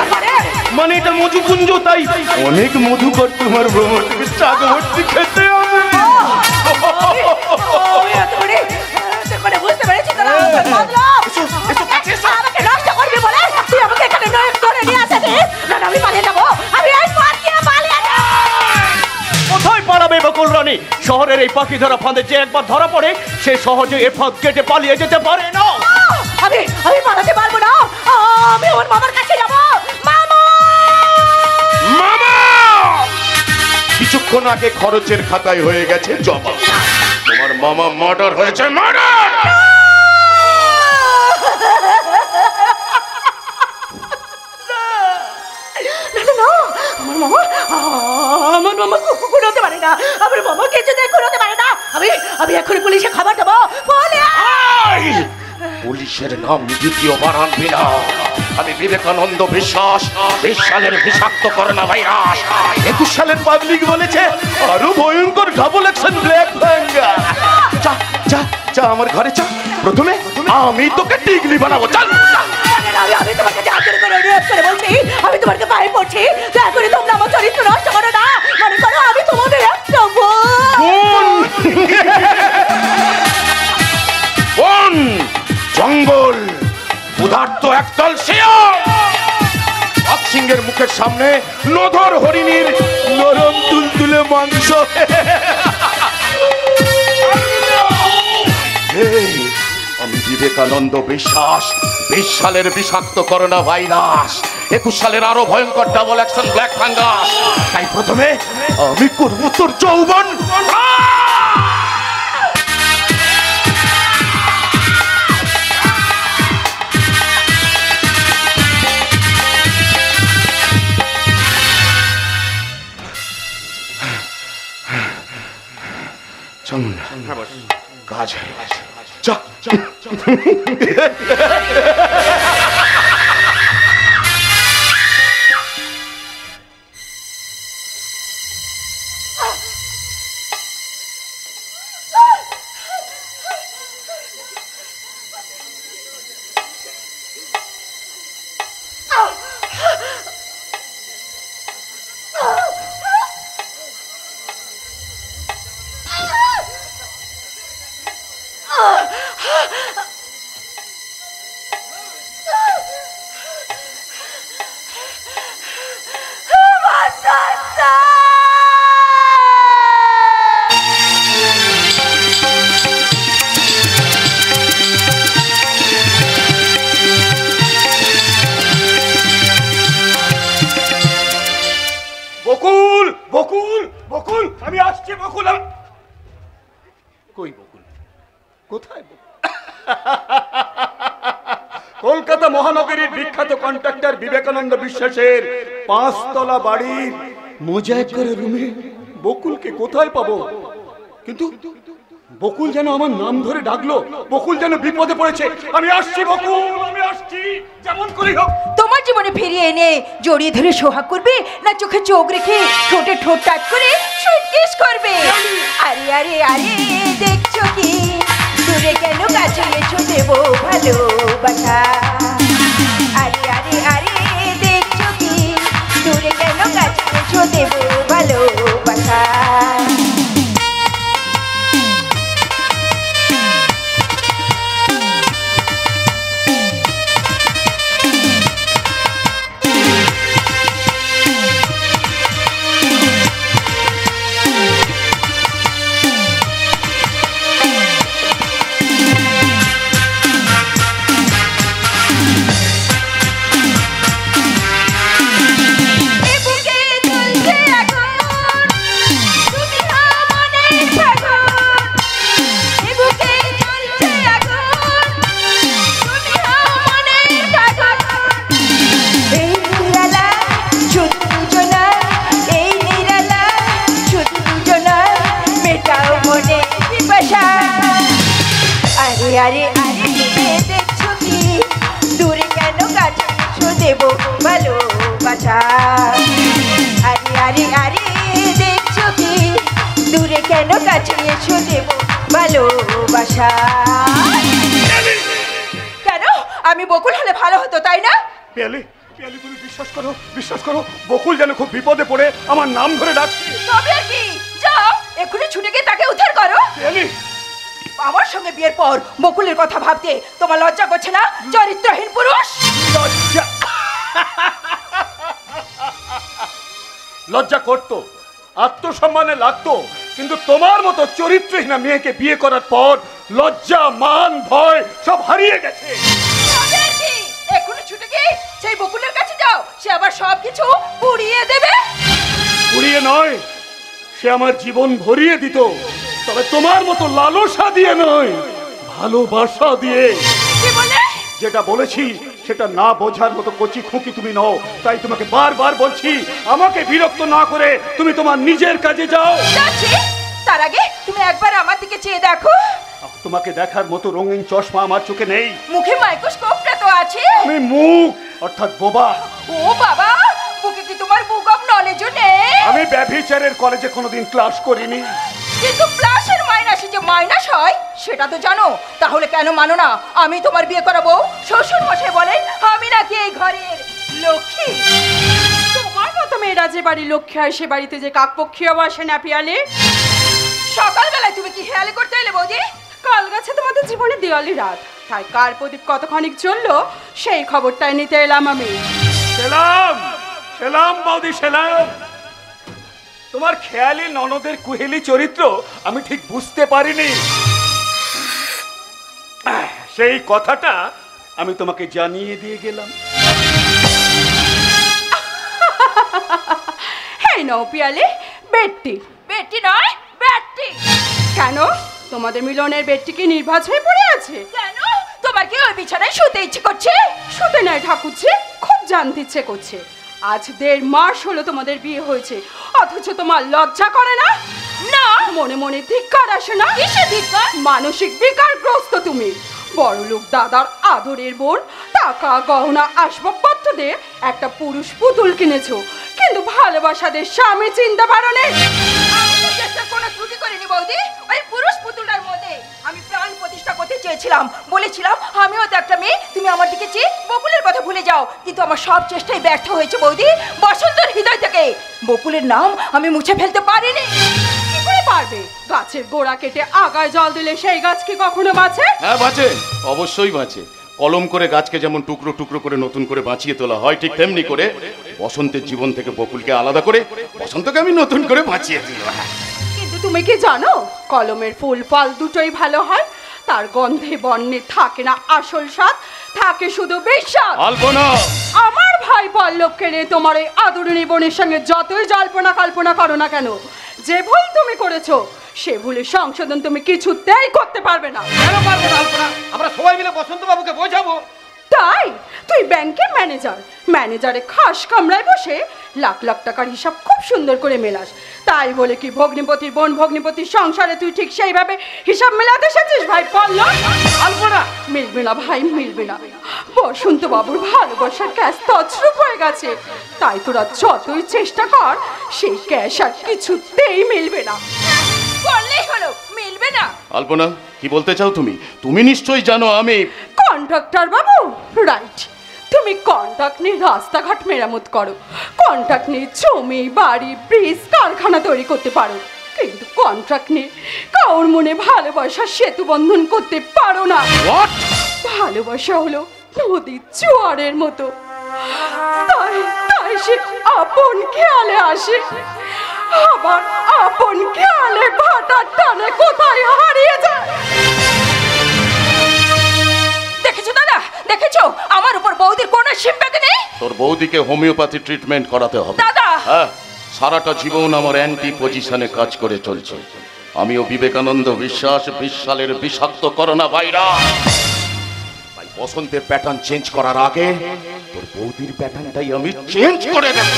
মানে এটা মধুকুঞ্জ, তাই অনেক মধুকর তোমার ভ্রমণ থেকে চাকবর্তী খেতে হবে। বুঝতে পেরেছি তোরা আমাকে আমাকে নষ্ট করবি বলে তুই আমাকে এখানে ধরে নিয়ে আসিস। না আমি পালিয়ে যাবো, আমি এই পথ দিয়ে পালিয়ে যাবো। কোথায় পালাবে বকুল রানী? শহরের এই পাখি ধরা ফাঁদে যে একবার ধরা পড়ে সে সহজে এ ফাঁদ কেটে পালিয়ে যেতে পারে না। আমি পালাতে পারবো না। আমি ওর মামার কাছে যাবো। মামা, মামা! কিছুক্ষণ আগে খরচের খাতায় হয়ে গেছে জমা। তোমার মামা মার্ডার হয়েছে, মার্ডার! আমার মামা কুকুর হতে পারে না। আমার মামা কিছুতেই হতে পারে না। আমি এখন পুলিশে খবর দেবো। পুলিশের নাম দ্বিতীয়বার আনবি না। আমি বিবেকানন্দ বিশ্বাস, 20 সালের বিষাক্ত করোনা ভাইরাস। 21 সালের পাবলিক বলেছে আরো ভয়ঙ্কর ডাবল অ্যাকশন ব্ল্যাক ফ্যাঙ্গার। যা যা যা আমার ঘরে চা। প্রথমে আমি তোকে টিকলি বানাবো। চল। আমি তোমাকে অনুরোধ করে বলছি, আমি তোমাকে পায়ে পড়ছি, দয়া করে তোমরা আমার চরিত্র নষ্ট করো না। মনে করো আমি তোমাদের একটা বোন। জঙ্গল উদার্ত একদল শিয়াল অক্সিংয়ের মুখের সামনে নধর হরিণীর নরম তুলতুলে মাংস। আমি বিবেকানন্দ বিশ্বাস, 20 সালের বিষাক্ত করোনা ভাইরাস, 21 সালের আরো ভয়ঙ্কর ডাবল অ্যাকশন ব্ল্যাক ফাঙ্গাস। তাই প্রথমে আমি করবো তোর যৌবন। কাজ যা। বকুল, বকুল, বকুল, আমি আসছি। বকুল, কই বকুল? কোথায় বকুল? কলকাতা মহানগরীর বিখ্যাত কন্ট্রাক্টর বিবেকানন্দ বিশ্বাসের 5 তলা বাড়ির মোজাইক করা রুমে বকুলকে কোথায় পাবো? কিন্তু বকুল যেন আমার নাম ধরে ডাকলো। বকুল যেন বিপদে পড়েছে। আমি আসছি বকুল, আমি আসছি। যেমন করি হোক তোমার জীবনে ফিরিয়ে এনে জড়িয়ে ধরে সোহাগ করবে, না চোখে চোখ রেখে ঠোঁটে ঠোঁট টাচ করে সুইট কিস করবে? আরে আরে আরে দেখছো কি দূরে কেন কাছে এসো দেবো ভালোবাসা? আরে আরে আরে দেখছো কি দূরে কেন কাছে এসো দেবো ভালোবাসা? আরে আরে দেখছো কি দূরে কেন কাছে এসো দেব ভালোবাসা আরে আরে আরে দেখছো কি দূরে কেন কাছে এসো দেব ভালোবাসা কেন আমি বকুল হলে ভালো হতো তাই না পিয়ালি পিয়ালি তুমি বিশ্বাস করো বকুল যেন খুব বিপদে পড়ে আমার নাম ধরে ডাকছে। তবে আর কি যাও এক্ষুনি ছুটে গিয়ে তাকে উদ্ধার করো। পিয়ালি আমার সঙ্গে বিয়ের পর বকুলের কথা ভাবতে তোমার লজ্জা করছে না চরিত্রহীন পুরুষ? লজ্জা করতো, আত্মসম্মানে লাগতো, কিন্তু তোমার মতো চরিত্রহীনা মেয়েকে বিয়ে করার পর লজ্জা মান ভয় সব হারিয়ে গেছে। তবে আর কি এক্ষুনি ছুটে গিয়ে সেই বকুলের কাছে যাও, সে আবার সবকিছু পুড়িয়ে দেবে। পুড়িয়ে নয়, সে আমার জীবন ভরিয়ে দিত, তবে তোমার মতো লালসা দিয়ে নয়, ভালোবাসা দিয়ে। কি বলে? যেটা বলেছি সেটা না বোঝার মতো কচি খুঁকি তুমি নও, তাই তোমাকে বারবার বলছি আমাকে বিরক্ত না করে তুমি তোমার নিজের কাজে যাও। যাচ্ছি, তার আগে তুমি একবার আমার দিকে চেয়ে দেখো। তোমাকে দেখার মতো রঙিন চশমা আমার চোখে নেই, মুখে মাইক্রোস্কোপটা তো আছে। আমি মুখ অর্থাৎ বোবা। ও বাবা, বুকে কি তোমার বুক অফ নলেজও নেই? আমি ব্যভিচারের কলেজে কোনোদিন ক্লাস করিনি। কিন্তু প্লাসের মাইনাসে যে মাইনাস হয় সেটা তো জানো, তাহলে কেন মানো না আমি তোমার বিয়ে করাবো? শ্বশুর মশাই বলেন আমি নাকি এই ঘরের লক্ষ্মী। তোমার মতো মেয়েরা যে বাড়ি লক্ষ্মী হয় সে বাড়িতে যে কাকপক্ষীও বসে না পিয়ালে। সকালবেলায় তুমি কি খেয়ালি করতে এলে বৌদি? কাল গেছে তোমাদের জীবনে দেওয়ালি রাত, তাই কার প্রদীপ কতক্ষণিক চললো সেই খবরটাই নিতে এলাম আমি। সেলাম সেলাম বৌদি সেলাম। তোমার খেয়ালি ননদের কুহেলি চরিত্র আমি ঠিক বুঝতে পারিনি, সেই কথাটা আমি তোমাকে জানিয়ে দিয়ে গেলাম। হ্যাঁ নাও পিয়ালে বেডটি। বেটি নয় ব্যাটি। কেন তোমাদের মিলনের বেডটি কি নির্বাচ হয়ে পড়ে আছে? কেন তোমার কি ওই বিছানায় শুতে ইচ্ছে করছে? শুতে নাই ঠাকুরছে, খুব জানতে ইচ্ছে করছে। আজ 1.5 মাস হলো তোমাদের বিয়ে হয়েছে, অথচ তোমার লজ্জা করে না? না মনে মনে ধিক্কার আসে না? কিসে ধিক্কার? মানসিক বিকারগ্রস্ত তুমি। বড়লোক দাদার আদরের বোন টাকা গহনা আসবাবপত্র দিয়ে একটা পুরুষ পুতুল কিনেছো, কিন্তু ভালোবাসাদের স্বামী চিনতে পারো না। আমি তো চেষ্টা কোনো ত্রুটি করিনি বৌদি। ওই পুরুষ পুতুলটার মধ্যে আমি প্রাণ প্রতিষ্ঠা করতে চেয়েছিলাম, বলেছিলাম আমিও তো একটা মেয়ে, তুমি আমার দিকে চেয়ে বকুলের কথা ভুলে যাও, কিন্তু আমার সব চেষ্টাই ব্যর্থ হয়েছে বৌদি। বসন্তের হৃদয় থেকে বকুলের নাম আমি মুছে ফেলতে পারিনি। কি করে পারবে? গাছের গোড়া কেটে আগায় জল দিলে সেই গাছ কি কখনো বাঁচে? হ্যাঁ বাঁচে, অবশ্যই বাঁচে। কলম করে গাছকে যেমন টুকরো টুকরো করে নতুন করে বাঁচিয়ে তোলা হয়, ঠিক তেমনি করে বসন্তের জীবন থেকে বকুলকে আলাদা করে বসন্তকে আমি নতুন করে বাঁচিয়ে দিল। কিন্তু তুমি কি জানো কলমের ফুল ফল দুটোই ভালো হয়, তার গন্ধে বর্ণে থাকে না আসল স্বাদ, থাকে শুধু বিশ্বাস। আলপনা, আমার ভাই পল্লবকে নিয়ে তোমার এই আদরণী বোনের সঙ্গে যতই জল্পনা কল্পনা করো না কেন, যে ভুল তুমি করেছো সে ভুলের সংশোধন তুমি কিছুতেই করতে পারবে না। কেন পারবো না আলপনা? আমরা সবাই মিলে বসন্ত বাবুকে বোঝাবো। তাই তুই ব্যাংকের ম্যানেজারে খাস কামরায় বসে লাখ লাখ টাকার হিসাব খুব সুন্দর করে মেলাস, তাই বলে কি ভগ্নিপতির বোন ভগ্নিপতির সংসারে তুই ঠিক সেইভাবে হিসাব মেলাতে এসেছিস ভাই পল্লব? আলপনা মিলবে না ভাই, মিলবে না। বসন্ত বাবুর ভালোবাসার ক্যাশ তছরূপ হয়ে গেছে, তাই তোরা যতই চেষ্টা কর সেই ক্যাশ আর কিছুতেই মিলবে না। বললেই হলো মিলবে না। আলপনা কি বলতে চাও তুমি? তুমি নিশ্চয়ই জানো আমি কন্ট্রাক্টর বাবু, রাইট। তুমি কন্ট্রাক্ট নিয়ে রাস্তাঘাট মেরামত করো, কন্ট্রাক্ট নিয়ে জমি বাড়ি ব্রিজ কারখানা তৈরি করতে পারো, কিন্তু কন্ট্রাক্ট নিয়ে কারোর মনে ভালোবাসা সেতু বন্ধন করতে পারো না। ভালোবাসা হলো নদীর জোয়ারের মতো, তাই তাই সে আপন খেয়ালে আসে, আবার আপন খেয়ালে ভাটার টানে কোথায় হারিয়ে যায়। দেখেছো দাদা, দেখেছো আমার উপর বৌদির কোনো সিম্প্যাথি নেই। তোর বৌদিকে হোমিওপ্যাথি ট্রিটমেন্ট করাতে হবে। দাদা হ্যাঁ, সারাটা জীবন আমার অ্যান্টি পজিশনে কাজ করে চলছে। আমিও বিবেকানন্দ বিশ্বাস, বিশ্বালের বিষাক্ত করোনা ভাইরাস। বসন্তের প্যাটার্ন চেঞ্জ করার আগে তোর বৌদির প্যাটার্নটাই আমি চেঞ্জ করে দেব।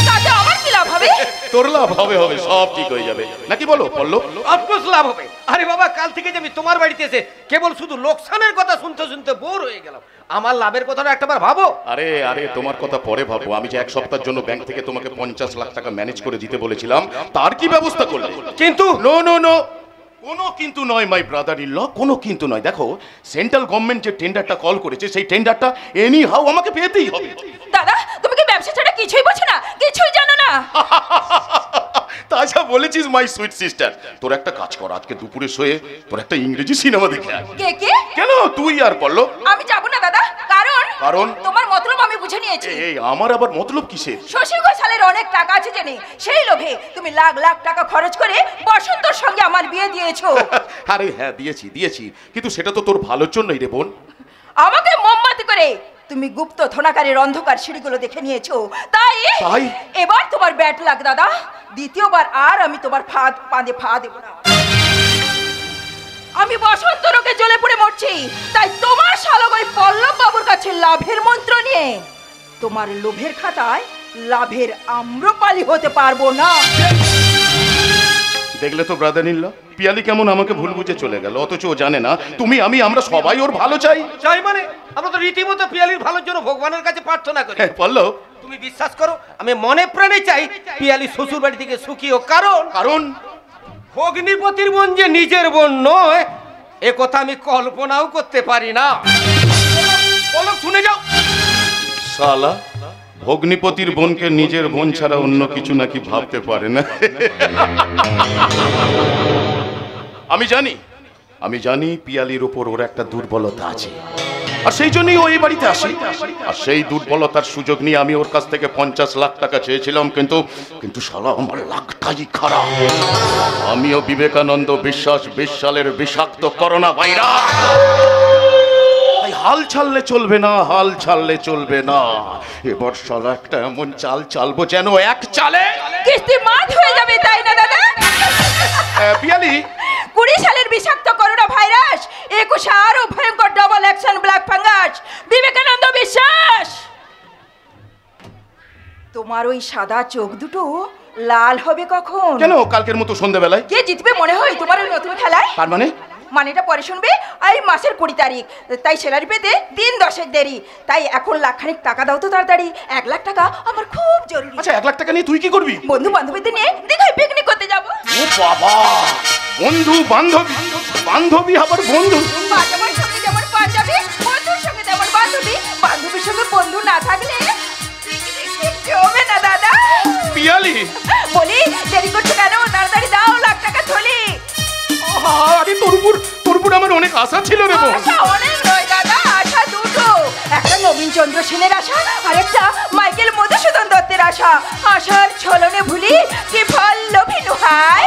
তাতে আমার কি লাভ হবে? তোর লাভ হবে, হবে, সব ঠিক হয়ে যাবে নাকি বলো পল্লব? অফকোর্স লাভ হবে। আরে বাবা, কাল থেকে যে আমি তোমার বাড়িতে এসে কেবল শুধু লোকসানের কথা শুনতে শুনতে বোর হয়ে গেলাম। আমার লাভের কথাটা একটাবার ভাবো। আরে আরে তোমার কথা পরে ভাববো। আমি যে এক সপ্তাহের জন্য ব্যাংক থেকে তোমাকে 50 লাখ টাকা ম্যানেজ করে দিতে বলেছিলাম, তার কি ব্যবস্থা করলে? কিন্তু নো নো নো, কোনো কিন্তু নয় মাই ব্রাদার ইন ল, কোনো কিন্তু নয়। দেখো, সেন্ট্রাল গভর্নমেন্ট যে টেন্ডারটা কল করেছে, সেই টেন্ডারটা এনি হাউ আমাকে পেতেই হবে। দাদা, তুমি কি ব্যবসা ছাড়া কিছুই বোঝো না, কিছুই জানো না? তাজা বলেছিস মাই সুইট সিস্টার। তোর একটা কাজ কর, আজকে দুপুরে শোয়ে তোর একটা ইংরেজি সিনেমা দেখে আয়। কে কে? কেন তুই আর পল্লব? আমি যাব না দাদা, কারণ কারণ? তোমার মতলব আমি বুঝে নিয়েছি। এই আমার আবার মতলব কিসের? শশী ঘোষালের অনেক টাকা আছে জেনে সেই লোভে তুমি লাখ লাখ টাকা খরচ করে বসন্তর সঙ্গে আমার বিয়ে দিয়েছো। আরে হ্যাঁ, দিয়েছি দিয়েছি, কিন্তু সেটা তো তোর ভালোর জন্যই রে বোন। আমাকে মোমবাতি করে তুমি গুপ্ত থনাকারের অন্ধকার সিঁড়িগুলো দেখে নিয়েছো, তাই এবার তোমার ব্যাট লাগ দাদা। দ্বিতীয়বার আর আমি তোমার ফাঁদে দেব না। আমি বসন্ত রোগে জ্বলে পড়ে মরছি, তাই তোমার শালক ওই পল্লব বাবুর কাছে লাভের মন্ত্র নিয়ে তোমার লোভের খাতায় লাভের আম্রপালি হতে পারবো না। দেখলে তো ব্রাদার ইন ল, পিয়ালি কেমন আমাকে ভুল বুঝে চলে গেল, অথচ ও জানে না তুমি আমি আমরা সবাই ওর ভালো চাই। চাই মানে আমরা তো রীতিমতো পিয়ালির ভালোর জন্য ভগবানের কাছে প্রার্থনা করি। পল্লব, তুমি বিশ্বাস করো, আমি মনে প্রাণে চাই পিয়ালি শ্বশুর বাড়ি থেকে সুখী হোক। কারণ ভগ্নিপতির বোন যে নিজের বোন নয়, এ কথা আমি কল্পনাও করতে পারি না। পল্লব শুনে যাও, শালা ভগ্নিপতির বোনকে নিজের বোন ছাড়া অন্য কিছু নাকি ভাবতে পারে না। আমি জানি পিয়ালির উপর ওর একটা দুর্বলতা আছে, আর সেই জন্যই ও এই বাড়িতে আসে। আর সেই দুর্বলতার সুযোগ নিয়ে আমি ওর কাছ থেকে 50 লাখ টাকা চেয়েছিলাম, কিন্তু শালা আমার লাখটাই খারাপ। আমিও বিবেকানন্দ বিশ্বাস 20 সালের বিষাক্ত করোনা ভাইরাস। হাল ছাড়লে চলবে না, হাল ছাড়লে চলবে না। এবার শালা একটা এমন চাল চালবো যেন এক চালে কিস্তি মাত হয়ে যাবে, তাই না দাদা? পিয়ালি, 20 সালের বিষাক্ত করোনা ভাইরাস, 21 আরো ভয়ঙ্কর double action black fungus Vivekananda বিশ্বাস। তোমার ওই সাদা চোখ দুটো লাল হবে কখন? কেন কালকের মতো সন্ধ্যাবেলায়? কে জিতবে মনে হয় তোমার ওই নতুন খেলায়? তার মানে? মানেটা পরে শুনবে। এই মাসের 20 তারিখ, তাই স্যালারি পেতে 3 দশেক দেরি। তাই এখন লাখখানিক টাকা দাও তো তাড়াতাড়ি। 1 লাখ টাকা আমার খুব জরুরি। আচ্ছা, 1 লাখ টাকা নিয়ে তুই কি করবি? বন্ধু বান্ধবীদের নিয়ে দীঘায় পিকনিক করতে যাব। ও বাবা, বন্ধু বান্ধবী, বান্ধবী আবার বন্ধু। পাঞ্জাবের সঙ্গে যেমন পাঞ্জাবি, বন্ধুর সঙ্গে তেমন বান্ধবী। বান্ধবীর সঙ্গে বন্ধু না থাকলে পিকনিক ঠিক জমে না দাদা। পিয়ালি, বলি দেরি করছো কেন? তাড়াতাড়ি দাও লাখ টাকা থলি। আরে তোর উপর আমার অনেক আশা ছিল রে বোন। আশা অনেক নয় দাদা, আশা দুটো। একটা নবীন চন্দ্র সেনের আশা, আর একটা মাইকেল মধুসূদন দত্তের আশা। আশার ছলনে ভুলি কি ফল লোভিনু হায়।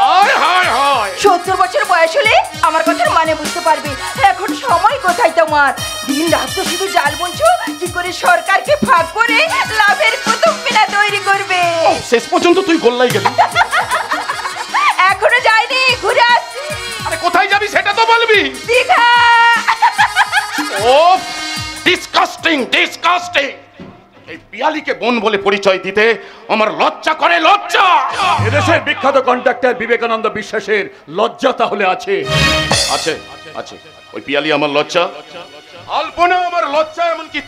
70 বছর বয়স হলে আমার কথার মানে বুঝতে পারবে। এখন সময় কোথায় তোমার? দিন রাত তো শুধু জাল বুনছো কি করে সরকারকে ভাগ করে লাভের প্রথম পিনা তৈরি করবে। শেষ পর্যন্ত তুই গোল্লাই গেলি। এখনো যাইনি, ঘুরে আসছি। আরে কোথায় যাবি সেটা তো বলবি। দীঘা। ও ডিসকাস্টিং, ডিসকাস্টিং। এই পিয়ালিকে বোন বলে পরিচয় দিতে আমার লজ্জা করে, লজ্জা। এদেশের বিখ্যাত কন্ট্রাক্টর বিবেকানন্দ বিশ্বাসের লজ্জা তাহলে আছে? আছে আছে, ওই পিয়ালি আমার লজ্জা। আলপনা আমার লজ্জা, এমনকি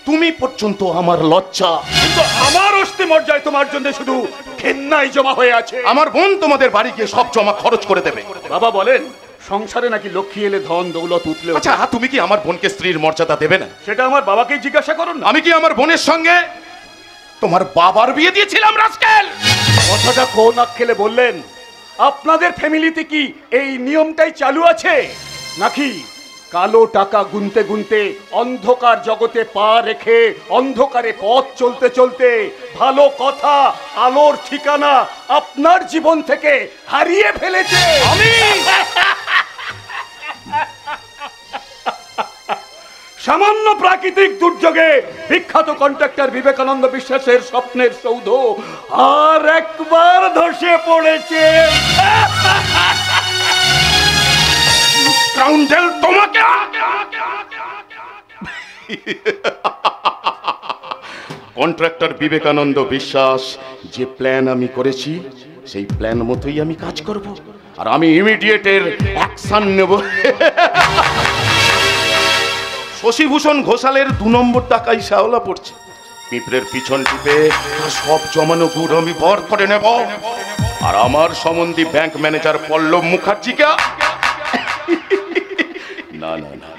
তুমি পর্যন্ত আমার লজ্জা। কিন্তু আমার অস্তি মর্যায় তোমার জন্য শুধু ঘেন্নাই জমা হয়ে আছে। আমার বোন তোমাদের বাড়ি গিয়ে সব জমা খরচ করে দেবে। বাবা বলেন সংসারে নাকি লক্ষ্মী এলে ধন দৌলত উঠলে। আচ্ছা, তুমি কি আমার বোনকে স্ত্রীর মর্যাদা দেবে না? সেটা আমার বাবাকেই জিজ্ঞাসা করুন। আমি কি আমার বোনের সঙ্গে তোমার বাবার বিয়ে দিয়েছিলাম রাস্কেল? কথাটা কোন আক্ষেলে বললেন? আপনাদের ফ্যামিলিতে কি এই নিয়মটাই চালু আছে, নাকি কালো টাকা গুনতে গুনতে অন্ধকার জগতে পা রেখে অন্ধকারে পথ চলতে চলতে ভালো কথা, আলোর ঠিকানা আপনার জীবন থেকে হারিয়ে ফেলেছে? আমি সামান্য প্রাকৃতিক দুর্যোগে বিখ্যাত কন্ট্রাক্টর বিবেকানন্দ বিশ্বাসের স্বপ্নের সৌধ আর একবার ধসে পড়েছে। তোমাকে কন্ট্রাক্টর বিবেকানন্দ বিশ্বাস, যে প্ল্যান আমি করেছি সেই প্ল্যান মতোই আমি কাজ করব, আর আমি ইমিডিয়েটের অ্যাকশন নেব। শশীভূষণ ঘোষালের 2 নম্বর টাকায় শ্যাওলা পড়ছে, পিঁপড়ের পিছন টিপে তার সব জমানো গুড় আমি বর করে নেব, আর আমার সম্বন্ধী ব্যাংক ম্যানেজার পল্লব মুখার্জিকে না না না,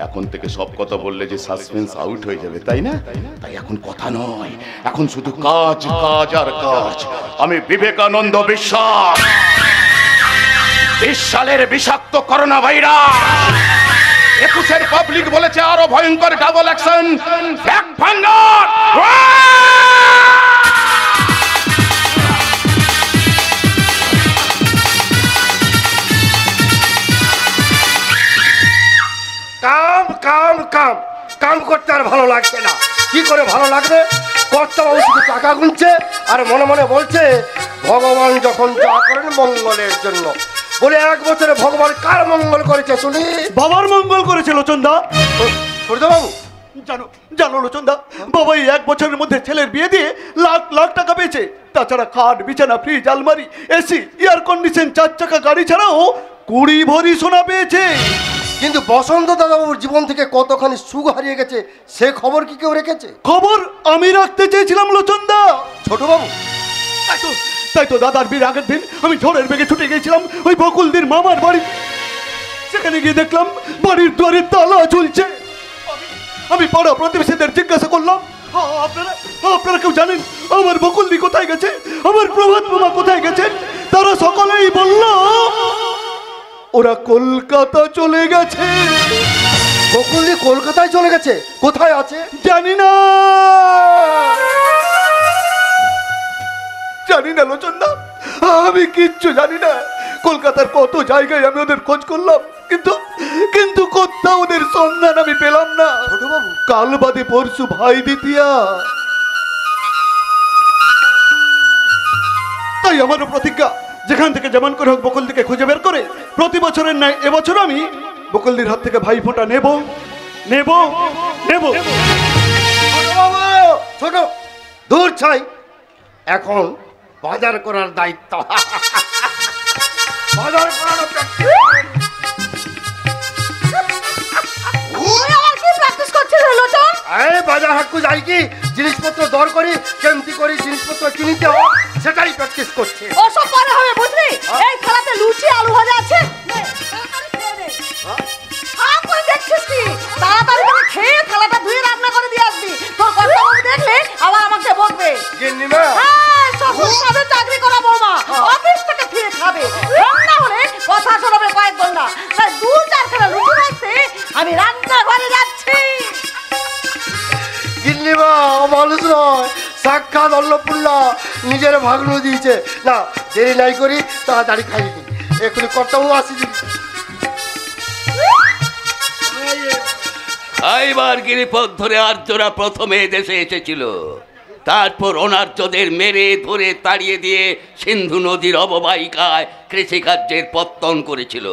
এখন থেকে সব কথা বললে যে সাসপেন্স আউট হয়ে যাবে, তাই না? তাই এখন কথা নয়, এখন শুধু কাজ কাজ আর কাজ। আমি বিবেকানন্দ বিশ্বাস, 20 সালের বিষাক্ত করোনা ভাইরাস, 21-এর পাবলিক বলেছে আরো ভয়ঙ্কর ডাবল অ্যাকশন, ফ্যাক্ট ফাঙ্গার। কাম কাম কাম কাম করতে আর ভালো লাগছে না। কি করে ভালো লাগবে? কর্তাবাবু শুধু টাকা গুনছে আর মনে মনে বলছে ভগবান যখন যা করেন মঙ্গলের জন্য। বলে 1 বছরে ভগবান কার মঙ্গল করেছে শুনি? বাবার মঙ্গল করেছে লোচনদা। সূর্যবাবু জানো জানো লোচনদা, বাবা এই 1 বছরের মধ্যে ছেলের বিয়ে দিয়ে লাখ লাখ টাকা পেয়েছে। তাছাড়া খাট, বিছানা, ফ্রিজ, আলমারি, এসি, এয়ার কন্ডিশন, 4 চাকা গাড়ি ছাড়াও 20 ভরি সোনা পেয়েছে। কিন্তু বসন্ত দাদাবাবুর জীবন থেকে কতখানি সুখ হারিয়ে গেছে সে খবর কি কেউ রেখেছে? খবর আমি রাখতে চেয়েছিলাম লোচনদা। ছোটবাবু তাই তো দাদার বিয়ের আগের দিন আমি ঝড়ের বেগে ছুটে গিয়েছিলাম ওই বকুলদির মামার বাড়ি। সেখানে গিয়ে দেখলাম বাড়ির দুয়ারে তালা ঝুলছে। আমি পাড়া প্রতিবেশীদের জিজ্ঞাসা করলাম, আপনারা কেউ জানেন আমার বকুলদি কোথায় গেছে, আমার প্রভাত মামা কোথায় গেছেন? তারা সকলেই বলল ওরা কলকাতা চলে গেছে। বকুলদি কলকাতায় চলে গেছে? কোথায় আছে জানি না, জানি না লোচনদা, আমি কিচ্ছু জানি না। কলকাতার কত জায়গায় আমি ওদের খোঁজ করলাম, কিন্তু কোথাও ওদের সন্ধান আমি পেলাম না। ছোটবাবু কাল বাদে পরশু ভাই দ্বিতীয়া। তাই আমারও প্রতিজ্ঞা, যেখান থেকে যেমন করে হোক বকুলদিকে খুঁজে বের করে প্রতি বছরের ন্যায় এবছর আমি বকুলদির হাত থেকে ভাই ফোঁটা নেব নেব নেব। ছোট দূর ছাই, এখন বাজার করার দায়িত্ব। বাজার করার বাজার হাটকু যাই কি জিনিসপত্র দর করি, কেমতি করি জিনিসপত্র কিনতে হয় সেটাই প্র্যাকটিস করছে। ওসব পরে হবে বুঝলি? এই থালাতে লুচি আলু ভাজা আছে, দেখছিস কি? তাড়াতাড়ি করে খেয়ে থালাটা ধুয়ে রান্না করে দিয়ে আসবি। তোর কর্তাবাবু দেখলে আবার আমাকে বকবে। হ্যাঁ, শ্বশুর সাথে চাকরি করা বৌমা অফিস থেকে ফিরে খাবে, রান্না হলে কথা শোনাবে কয়েক ঘন্টা। তাই 2-4 খানা লুচি ভাজতে আমি রান্নাঘরে যাচ্ছি। গিন্নিমা মানুষ নয়, সাক্ষাৎ অন্নপূর্ণা নিজের ভাগনু দিয়েছে। না দেরি নাই করি, তাড়াতাড়ি খাই নি, এখনই কর্তাবু আসি। খাইবার গিরিপথ ধরে আর্যরা প্রথমে দেশে এসেছিল, তারপর অনার্যদের মেরে ধরে তাড়িয়ে দিয়ে সিন্ধু নদীর অববাহিকায় কৃষিকার্যের পত্তন করেছিল,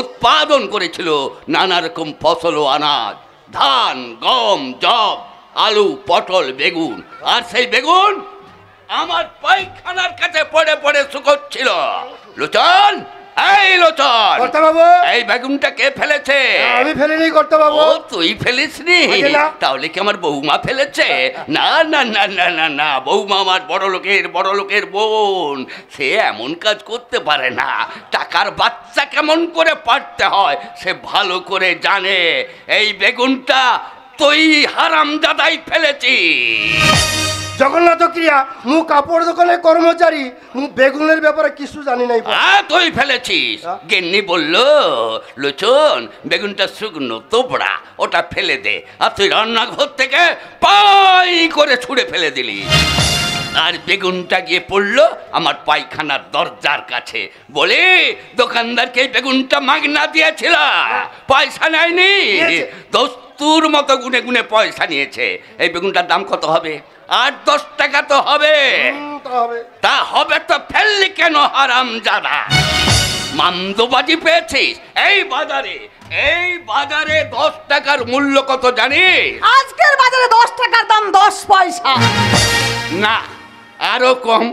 উৎপাদন করেছিল নানা রকম ফসল ও আনাজ, ধান, গম, যব, আলু, পটল, বেগুন। আর সেই বেগুন আমার পায়খানার কাছে পড়ে পড়ে শুকোচ্ছিল। লোচন, এই লোচন, কর্তাবাবু এই বেগুনটা কে ফেলেছে? আমি ফেলিনি কর্তাবাবু। ও তুই ফেলিসনি? তাহলে কি আমার বৌমা ফেলেছে? না না না না না না, বৌমা আমার বড় লোকের বোন, সে এমন কাজ করতে পারে না। টাকার বাচ্চা কেমন করে পারতে হয় সে ভালো করে জানে। এই বেগুনটা তুই হারামজাদাই ফেলেছি। জগন্নাথ ক্রিয়া মু কাপড় দোকানের কর্মচারী, মু বেগুনের ব্যাপারে কিছু জানি নাই। তুই ফেলেছিস? গেন্নি বলল লোচন বেগুনটা শুকনো তোবড়া, ওটা ফেলে দে। আর তুই রান্নাঘর থেকে পাই করে ছুঁড়ে ফেলে দিলি। আর বেগুনটা গিয়ে পড়লো আমার পায়খানার দরজার কাছে। বলে দোকানদারকে এই বেগুনটা মাগনা দিয়েছিল, পয়সা নেয়নি। দস্তুর মতো গুনে গুনে পয়সা নিয়েছে। এই বেগুনটার দাম কত হবে? 8-10 টাকা তো হবে। তা হবে তো ফেললি কেন হারামজাদা? মান্দবাজি পেয়েছিস? এই বাজারে এই বাজারে 10 টাকার মূল্য কত জানিস? আজকের বাজারে 10 টাকার দাম 10 পয়সা। না, আরো কম,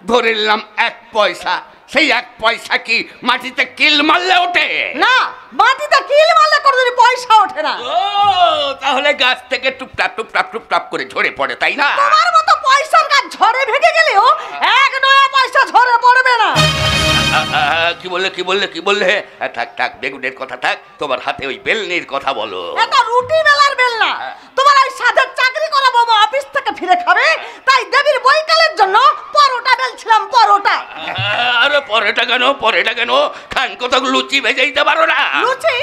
ধরে নিলাম 1 পয়সা। সেই 1 পয়সা কি মাটিতে কিল মারলে ওঠে? না, মাটিতে কিল মারলে কোনোদিন পয়সা ওঠে না। ও, তাহলে গাছ থেকে টুপটাপ টুপটাপ টুপটাপ করে ঝরে পড়ে, তাই না? তোমার মতো পয়সার গাছ ঝড়ে ভেঙে গেলেও 1 নয়া পয়সা ঝরে পড়বে না। কি বললে? থাক থাক, বেগুনের কথা থাক, তোমার হাতে ওই বেলনির কথা বলো। এটা রুটি বেলার বেল না। তোমার ওই সাধের চাকরি করা বাবা অফিস থেকে ফিরে খাবে, তাই দেবীর বৈকালের জন্য পরোটা বেলছিলাম, পরোটা। আরে পরেটা কেন? খান কত লুচি ভেজে দিতে পারো না? লুচি?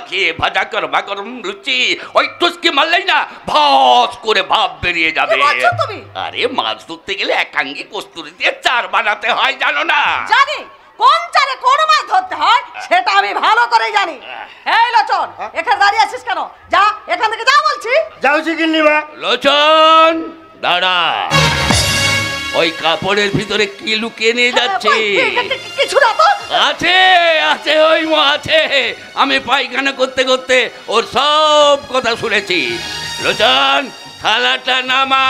কি ভাজা গরম লুচি, ওই টুসকি মারলেই না ভাস করে ভাব বেরিয়ে যাবে। কি বলছো তুমি? আরে মাছ ধরতে গেলে একাঙ্গি কস্তুরি দিয়ে চার বানাতে হয়, জানো না? জানি, কোন চারে কোন মাছ ধরতে হয় সেটা আমি ভালো করে জানি। এই লোচন, এখানে দাঁড়িয়ে আছিস কেন? যা এখান থেকে, যা বলছি। যাওছি গিন্নিমা। লোচন দাঁড়া, ওই কাপড়ের ভিতরে কি লুকিয়ে নিয়ে যাচ্ছে? কিছু না তো। আছে ওই মা আছে। আমি পায়খানা করতে করতে ওর সব কথা শুনেছি। লোচন, থালাটা নামা।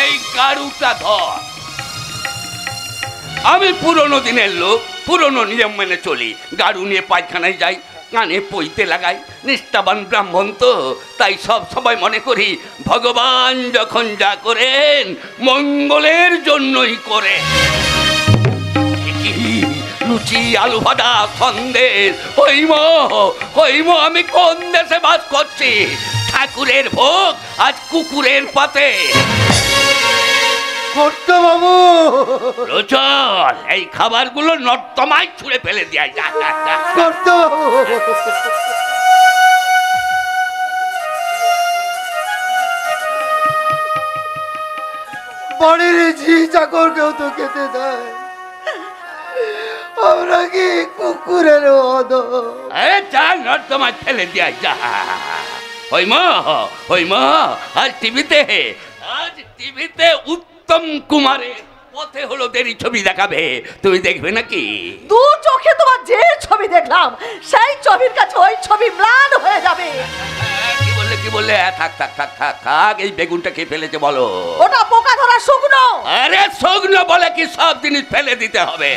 এই গাড়ুটা ধর। আমি পুরনো দিনের লোক, পুরনো নিয়ম মেনে চলি। গাড়ু নিয়ে পায়খানায় যাই, কানে পইতে লাগাই। নিষ্ঠাবান ব্রাহ্মণ তো, তাই সব সময় মনে করি ভগবান যখন যা করেন মঙ্গলের জন্যই করে। লুচি, আলু ভাজা, সন্দেশ, হইম আমি কোন দেশে বাস করছি? ঠাকুরের ভোগ আজ কুকুরের পাতে। করতে বাবু, চল এই খাবারগুলো নর্দমায় ছুঁড়ে ফেলে দেয়। করতে বাবু। বাড়ির ঝি চাকর কেউ তো খেতে দেয়, আমরা কি কুকুরের মতো? আরে চল নর্দমায় ফেলে দেয়। যা হইম আজ টিভিতে উত্তম কুমারের পথে হলো দেরি ছবি দেখাবে, তুমি দেখবে নাকি? দু চোখে তোমার যে ছবি দেখলাম, সেই ছবির কাছে ওই ছবি ম্লান হয়ে যাবে। কি বললে? থাক থাক থাক থাক থাক, এই বেগুনটা খেয়ে ফেলেছে বলো। ওটা পোকা ধরা শুকনো। আরে শুকনো বলে কি সব জিনিস ফেলে দিতে হবে?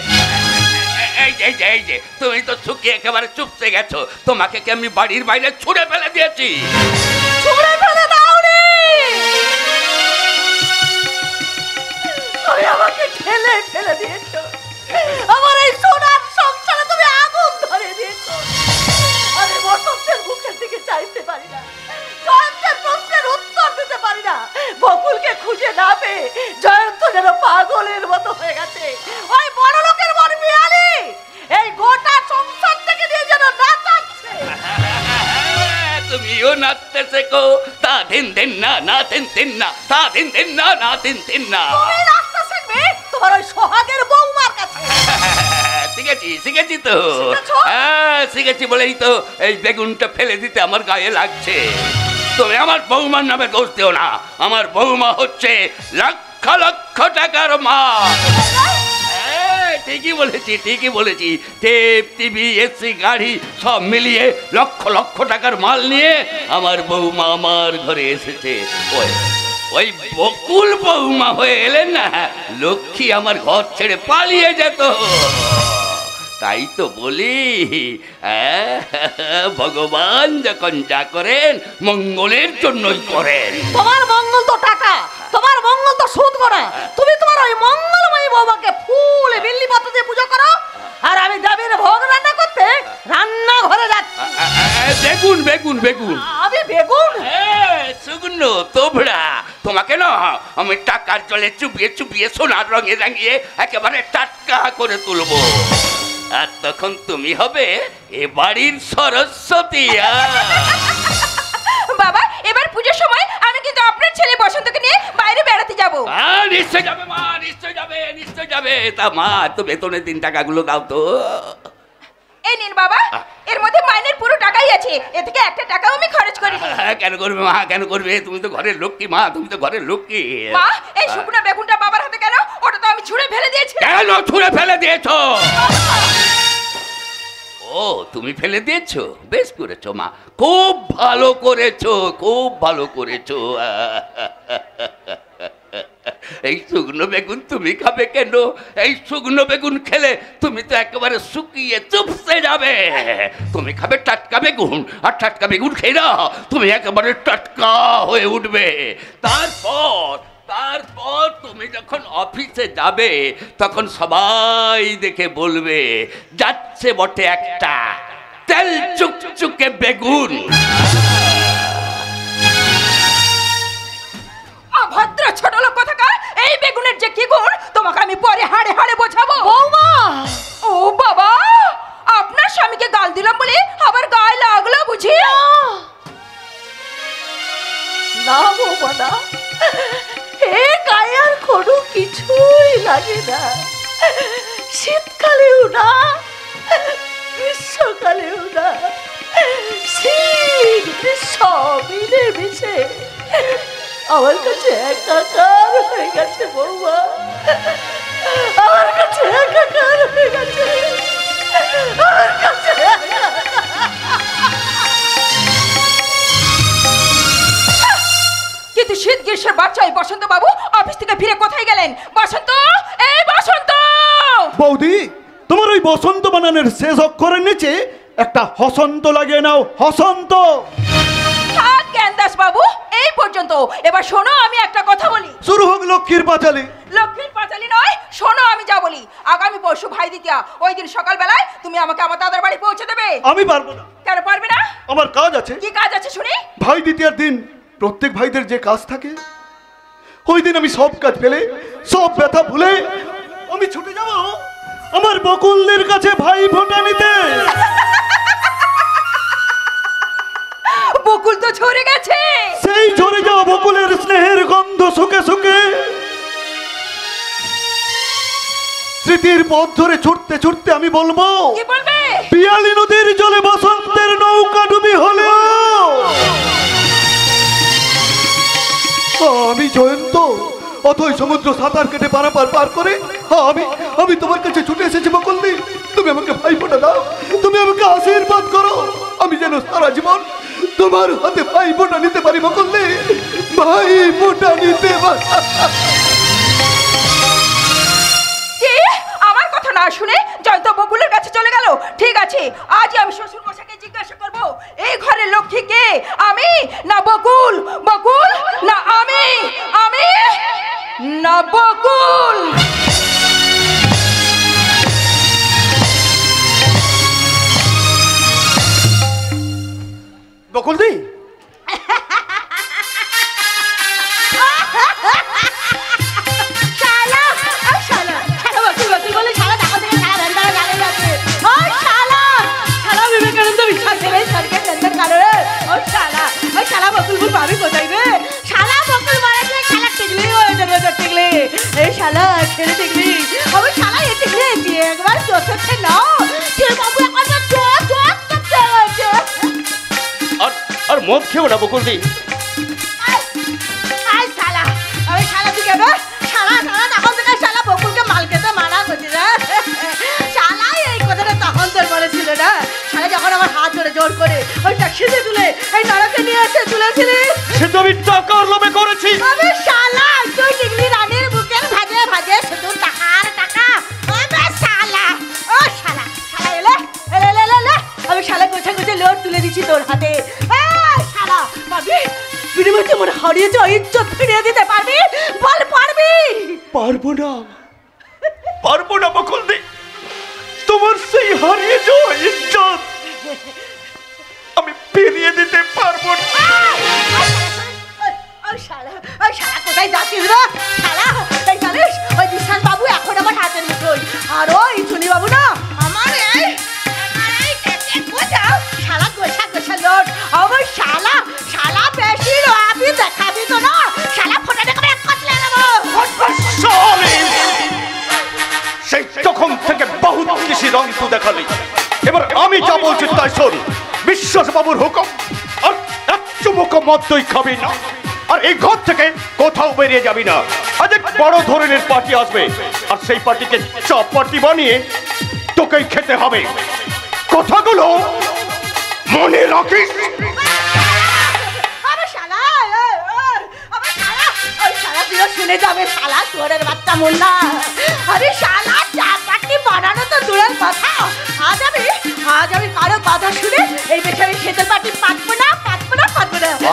এই যে তুমি তো শুকিয়ে একেবারে চুপতে গেছো। তোমাকে কি আমি বাড়ির বাইরে ছুঁড়ে ফেলে দিয়েছি? ছুঁড়ে ফেলে দাওনি, তুমি আমাকে ঠেলে ফেলে দিয়েছো। আমার এই সোনার সংসারে তুমি আগুন ধরে দিয়েছো। আমি বসন্তের মুখের দিকে চাইতে পারি না, জয়ন্তের প্রশ্নের উত্তর দিতে পারি না। বকুলকে খুঁজে না পেয়ে জয়ন্ত যেন পাগলের মতো হয়ে গেছে। ওই বড় লোকের বর পিয়ালি এই গোটা সংসার থেকে নিয়ে যেন নাচাচ্ছে। তুমিও নাচতে শেখো। তা দিন দিন না, না দিন দিন না, তা দিন দিন না, না দিন দিন না। তুমি নাচতে শিখবে তোমার ওই সোহাগের বৌমার কাছে। শিখেছি তো। শিখেছি বলেই তো এই বেগুনটা ফেলে দিতে আমার গায়ে লাগছে। তুমি আমার বৌমার নামে দোষ দিও না। আমার বৌমা হচ্ছে লক্ষ লক্ষ টাকার মা। ঠিকই বলেছি। টেপ, টিভি, এসি, গাড়ি সব মিলিয়ে লক্ষ লক্ষ টাকার মাল নিয়ে আমার বৌমা আমার ঘরে এসেছে। ওই বকুল বৌমা হয়ে এলেন না, লক্ষ্মী আমার ঘর ছেড়ে পালিয়ে যেত। তাই তো বলি, ভগবান যখন যা করেন মঙ্গলের জন্যই করেন। তোমার মঙ্গল তো টাকা, তোমার মঙ্গল তো সুদ করা। তুমি তোমার ওই মঙ্গলময়ী বৌমাকে ফুল বিল্লি পাতা দিয়ে পুজো করো, আর আমি দেবীর ভোগ রান্না করতে রান্না ঘরে যাচ্ছি। বেগুন বেগুন বেগুন আমি বেগুন? শুকনো তোবড়া। তোমাকে না আমি টাকার জলে চুপিয়ে চুপিয়ে সোনার রঙে রাঙিয়ে একেবারে টাটকা করে তুলবো। আর তখন তুমি হবে এ বাড়ির সরস্বতী। বাবা, এবার পুজোর সময় আমি কিন্তু আপনার ছেলে বসন্তকে নিয়ে বাইরে বেড়াতে যাব। নিশ্চয় যাবে মা, নিশ্চয় যাবে। তা মা, তো বেতনের 3 টাকাগুলো দাও তো। এই নিন বাবা, এর মধ্যে মাইনের পুরো টাকাই আছে। এ থেকে একটা টাকাও আমি খরচ করিনি। কেন করবে মা, কেন করবে? তুমি তো ঘরের লক্ষ্মী মা, তুমি তো ঘরের লক্ষ্মী। মা, এই শুকনো বেগুনটা বাবার হাতে কেন? ওটা তো আমি ছুঁড়ে ফেলে দিয়েছি। কেন ছুঁড়ে ফেলে দিয়েছো? ও তুমি ফেলে দিয়েছো, বেশ করেছো মা, খুব ভালো করেছো, খুব ভালো করেছো। এই শুকনো বেগুন তুমি খাবে কেন? এই শুকনো বেগুন খেলে তুমি তো একেবারে শুকিয়ে চুপসে যাবে। তুমি খাবে টাটকা বেগুন, আর টাটকা বেগুন খেয়ে না তুমি একেবারে টাটকা হয়ে উঠবে। তারপর তুমি যখন অফিসে যাবে তখন সবাই দেখে বলবে যাচ্ছে বটে একটা তেল চুকচুকে বেগুন। অভদ্র ছোট লোক কোথাকার, এই বেগুনের যে কি গুণ তোমাকে আমি পরে হাড়ে হাড়ে বোঝাবো। বৌমা, ও বাবা, আপনার স্বামীকে গাল দিলাম বলে আবার গায়ে লাগলো বুঝি? না বৌমা না, এ গায়ে আর কোনো কিছুই লাগে না। শীতকালেও না, গ্রীষ্মকালেও না, শীত গ্রীষ্ম মিলে মিশে আমার কাছে একাকার হয়ে গেছে বৌমা, আমার কাছে একাকার হয়ে গেছে, আমার কাছে কিন্তু শীত গ্রীষ্মের বাচ্চা এই বসন্ত বাবু অফিস থেকে ফিরে কোথায় গেলেন? বসন্ত, এই বসন্ত! বৌদি, তোমার ওই বসন্ত বানানের শেষ অক্ষরের নিচে একটা হসন্ত লাগিয়ে নাও, হসন্ত। থাক জ্ঞানদাস বাবু, এই পর্যন্ত। এবার শোনো, আমি একটা কথা বলি। শুরু হোক লক্ষ্মীর পাঁচালী। লক্ষ্মীর পাঁচালী নয়, শোনো আমি যা বলি। আগামী পরশু ভাই দ্বিতীয়া, ওই দিন সকালবেলায় তুমি আমাকে আমার দাদার বাড়ি পৌঁছে দেবে। আমি পারবো না। কেন পারবে না? আমার কাজ আছে। কি কাজ আছে শুনি? ভাই দ্বিতীয়ার দিন প্রত্যেক ভাইদের যে কাজ থাকে, ওই দিন আমি সব কাজ ফেলে, সব ব্যথা ভুলে আমি ছুটে যাব আমার বকুলদের কাছে ভাই ফোঁটা নিতে। বকুল তো ঝরে গেছে। সেই ঝরে যাওয়া বকুলের স্নেহের গন্ধ শুকে শুকে স্মৃতির পথ ধরে ছুটতে ছুটতে আমি বলবো, কি বলবে? পিয়ালি নদীর জলে বসন্তের নৌকা ডুবি হলো আমি জয়ন্ত অথই সমুদ্র সাঁতার কেটে পারাপার পার করে আমি তোমার কাছে ছুটে এসেছি বকুলদি। তুমি আমাকে ভাই ফোঁটা দাও, তুমি আমাকে আশীর্বাদ করো, আমি যেন সারা জীবন তোমার হাতে ভাই ফোঁটা নিতে পারি বকুলদি, ভাই ফোঁটা নিতে পারি। কি? আমার কথা না শুনে জয়ন্ত বকুলের কাছে চলে গেল? ঠিক আছে, আজই আমি শ্বশুর মশাইকে জিজ্ঞাসা করব, এই ঘরের লক্ষ্মী কে, আমি না বকুল? বকুল না আমি? আমি না বকুল? বকুলদি, আর মদ খেও না বকুলদি। যখন আমার হাত ধরে জোর করে ওইটা সিঁদে তুলে এই নরকে নিয়ে এসে তুলেছিলি, সে তো আমি টাকার লোভে করেছি। আমি শালা তুই টিকলি রানীর বুকের ভাজে ভাজে শুধু টাকার টাকা। ওরে শালা, ও শালা, শালা এলে এলে এলে এলে, আমি শালা গোছা গোছা লোট তুলে দিচ্ছি তোর হাতে। শালা পারবি? বিনিময়ে তোমার হারিয়ে যাওয়া ইজ্জত ফিরিয়ে দিতে পারবি? বল পারবি? পারবো না, পারবো না বকুলদি, তোমার সেই হারিয়ে যাওয়া ইজ্জত আমি ফিরিয়ে দিতে পারবো না। কোথায় যাচ্ছিস রে শালা? এই জানিস ওই বিশ্বাস বাবু এখন আমার হাতের মুঠোয়, আর ওই চুনি বাবু না আমার এই শালা গোসা গোসা লোট। আমার শালা শালা বেশি আমি দেখাবি তো না, শালা ফোটা দেখাবে এক কাটলে নেবো। সেই তখন থেকে বহুত কিছু রং তু দেখালি, এবার আমি যা বলছি তাই শোন। বিশ্বাস বাবুর হুকুম, আর এক চুমুক মদ তুই খাবি না, আর এই ঘর থেকে কোথাও বেরিয়ে যাবি না। আজ এক বড় ধরনের পার্টি আসবে, আর সেই পার্টিকে চপাটি বানিয়ে তোকেই খেতে হবে। কথাগুলো মনে রাখিস। আরে শালা, আরে শালা, ওই শালা তুইও শুনে যাবে শালা চোরের বাচ্চা মোল্লা। আরে শালা চাপাটি বানানো তো দূরের কথা, আজ আমি কারো কথা শুনে এই বেচারি খেতে পাটি পাতবো না।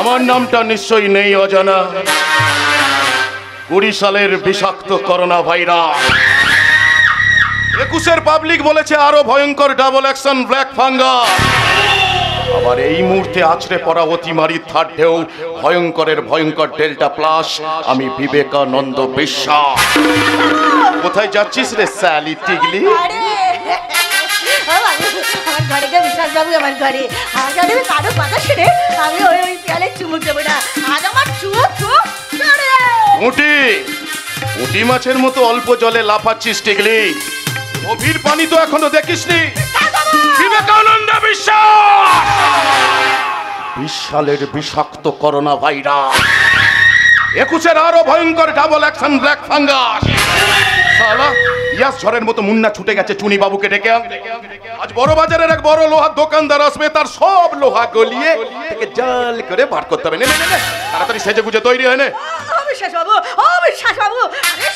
আমার নামটা নিশ্চয়ই নেই অজানা। 20 সালের বিষাক্ত করোনা ভাইরাস। 21-এর পাবলিক বলেছে আরো ভয়ঙ্কর ডাবল অ্যাকশন ব্ল্যাক ফাঙ্গাস। আবার এই মুহূর্তে আছড়ে পড়া অতিমারি থার্ড ঢেউ ভয়ঙ্করের ভয়ঙ্কর ডেল্টা প্লাস। আমি বিবেকানন্দ বিশ্বাস। কোথায় যাচ্ছিস রে স্যালি টিগলি? আমার ঘরে গিয়ে বিশ্বাস বাবু, আমার ঘরে আজ আমি কারো কথা শুনে আমি ওই পেয়ালে চুমুক দেবো না। আজ আমার চুপ পুঁটি মাছের মতো অল্প জলে লাফাচ্ছিস টিগলি। গভীর পানি তো এখনো দেখিসনি। বিবেকানন্দ বিশ্বাস। 20 সালের বিষাক্ত করোনা ভাইরাস। 21-এর আরো ভয়ঙ্কর ডাবল অ্যাকশন ব্ল্যাক ফাঙ্গাস। শালা ইয়াস ঝড়ের মতো মুন্না ছুটে গেছে চুনি বাবুকে ডেকে। আজ বড় বাজারের এক বড় লোহার দোকানদার আসবে, তার সব লোহা গলিয়ে থেকে জাল করে বার করতে হবে। নে তাড়াতাড়ি সেজে গুজে তৈরি হয় নে। বিশ্বাস বাবু, আরে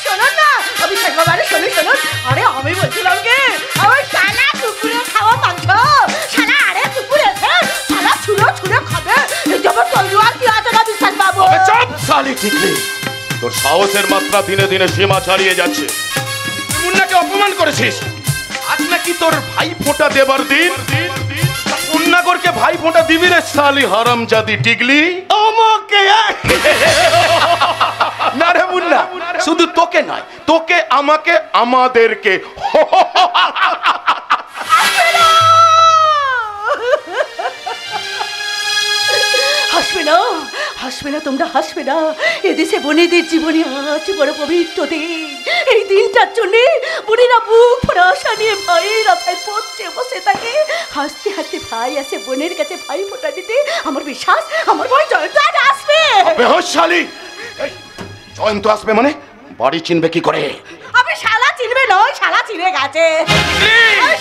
শোনো না অবিশ্বাস বাবু, আরে শুনুন। আরে আমি বলছিলাম কি, আমার শালা কুকুরে খাওয়া মাংস, শালা আরে কুকুরে শালা ছুঁড়ো খাবে। এই যেমন তলুয়ার কি আছে না বিশ্বাস বাবু। চুপ শালি টিগলি, তোর সাহসের মাত্রা দিনে দিনে সীমা ছাড়িয়ে যাচ্ছে। তুই মুন্নাকে অপমান করেছিস। আজ নাকি তোর ভাই ফোঁটা দেবার দিন। মুন্নাগরকে ভাই ফোঁটা দিবি রে শালি হারামজাদি টিগলি। আমাকে না রে মুন্না, শুধু তোকে নয়, তোকে আমাকে আমাদেরকে। হাসবে না তোমরা, হাসবে না। এদেশে বোনেদের জীবনে আজ বড় পবিত্র দিন। এই দিনটার জন্য বোনেরা বুক ভরা আশা নিয়ে ভাইয়ের আশায় পড়ছে বসে থাকে। হাসতে হাসতে ভাই আসে বোনের কাছে ভাই ফোঁটা দিতে। আমার বিশ্বাস আমার ভাই জয়ন্ত আসবে। জয়ন্ত আসবে মানে বাড়ি চিনবে কি করে? আমি শালা চিনবে নয়, শালা চিনে গেছে।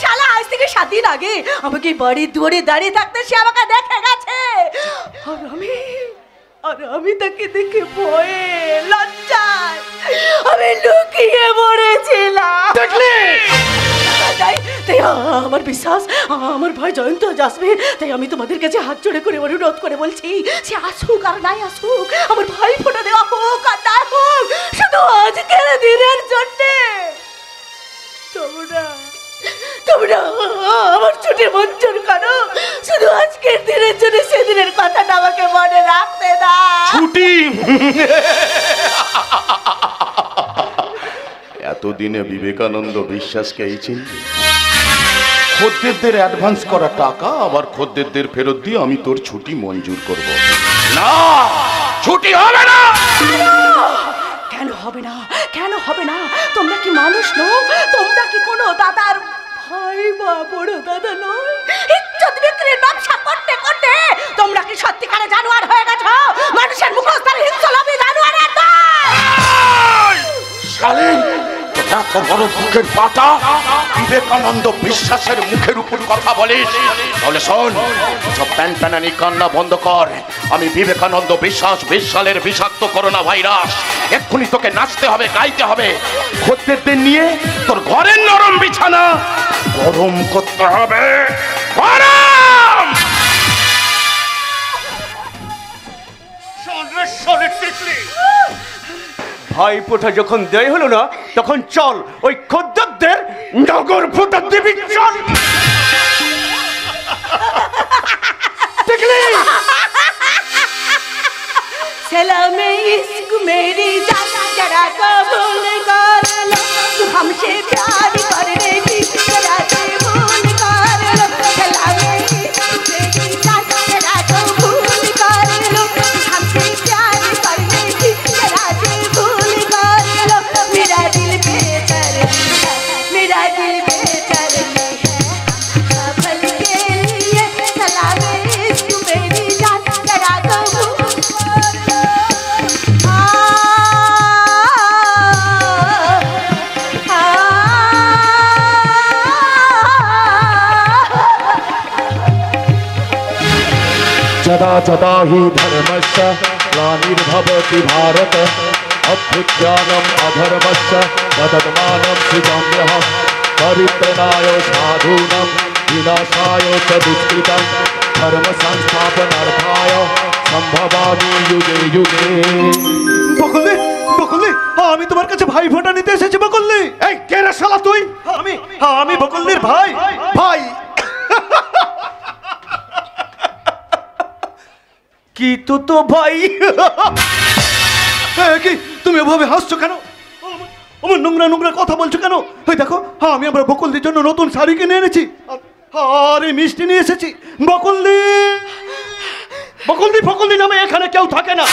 শালা আজ থেকে 7 দিন আগে আমাকে বাড়ির দুয়ারে দাঁড়িয়ে থাকতে সে আমাকে দেখে গেছে। আর আমি তাকে দেখে ভয়ে লজ্জায় আমি লুকিয়ে মরেছিলাম। দেখলে তাই আমার বিশ্বাস আমার ভাই জয়ন্ত আসবে। তাই আমি তোমাদের কাছে হাত জোড়ে করে অনুরোধ করে বলছি, সে আসুক আর নাই আসুক, আমার ভাই ফোঁটা দেওয়া হোক আর না হোক, শুধু আজকের দিনের জন্যে তোমরা আমার ছুটি মঞ্জুর করো। শুধু আজকের দিনের জন্য সেদিনের কথাটা আমাকে মনে রাখতে না। ছুটি এতদিনে বিবেকানন্দ বিশ্বাসকে এই চিনতে। খদ্দেরদের অ্যাডভান্স করা টাকা আবার খদ্দেরদের ফেরত দিয়ে আমি তোর ছুটি মঞ্জুর করব না। ছুটি হবে না। কেন হবে না? তোমরা কি মানুষ নও? তোমরা কি কোনো দাদার ভাই বা বড় দাদা নয়? ইজ্জত বিক্রির ব্যবসা করতে করতে তোমরা কি সত্যিকারে জানোয়ার হয়ে গেছো? মানুষের মুখোশধারী হিংস্রলোভী জানোয়ারের দল। শালী, এত বড় মুখের পাতা বিবেকানন্দ বিশ্বাসের মুখের উপর কথা বলিস? তাহলে শোন, সব প্যানপ্যানানি কান্না বন্ধ কর। আমি বিবেকানন্দ বিশ্বাস 20 সালের বিষাক্ত করোনা ভাইরাস। এক্ষুনি তোকে নাচতে হবে, গাইতে হবে। খদ্দেরদের নিয়ে তোর ঘরের নরম বিছানা গরম করতে হবে। গরম! ভাই ফোঁটা যখন দেয় হলো না, তখন চল ওই খদ্দেরদের নগর ফোঁটা দিবি। চল सलामे इश्क मेरी जान जरा कबूल कर लो, तू हमसे प्यार करने की जरा कबूल कर लो। सलामे इश्क मेरी जान जरा कबूल कर लो, तू हमसे प्यार करने की जरा कबूल कर लो। मेरा दिल बेहतर है, मेरा दिल बेहतर है, सफल के लिए सलामे इश्क मेरी जान जरा कबूल। यदा यदा हि धर्मस्य ग्लानिर्भवति भारत अभ्युत्थानम् अधर्मस्य तदात्मानं सृजाम्यहम् परित्रणाय साधूनां विनाशाय च दुष्कृतं धर्म संस्थापनार्थाय সম্ভবামি যুগে যুগে। বকুলদি, বকুলদি, আমি তোমার কাছে ভাই ফোঁটা নিতে এসেছি বকুলদি। এই কে রে শালা তুই? আমি বকুলদির ভাই। ভাই কি তো ভাই? কি তুমি এভাবে হাসছো কেন? আমার নোংরা নোংরা কথা বলছো কেন? ওই দেখো, আমি আমার বকুলদির জন্য নতুন শাড়ি কিনে এনেছি আর এই মিষ্টি নিয়ে এসেছি। বকুলদি, বকুলদি ফকুলদি নামে এখানে কেউ থাকে না।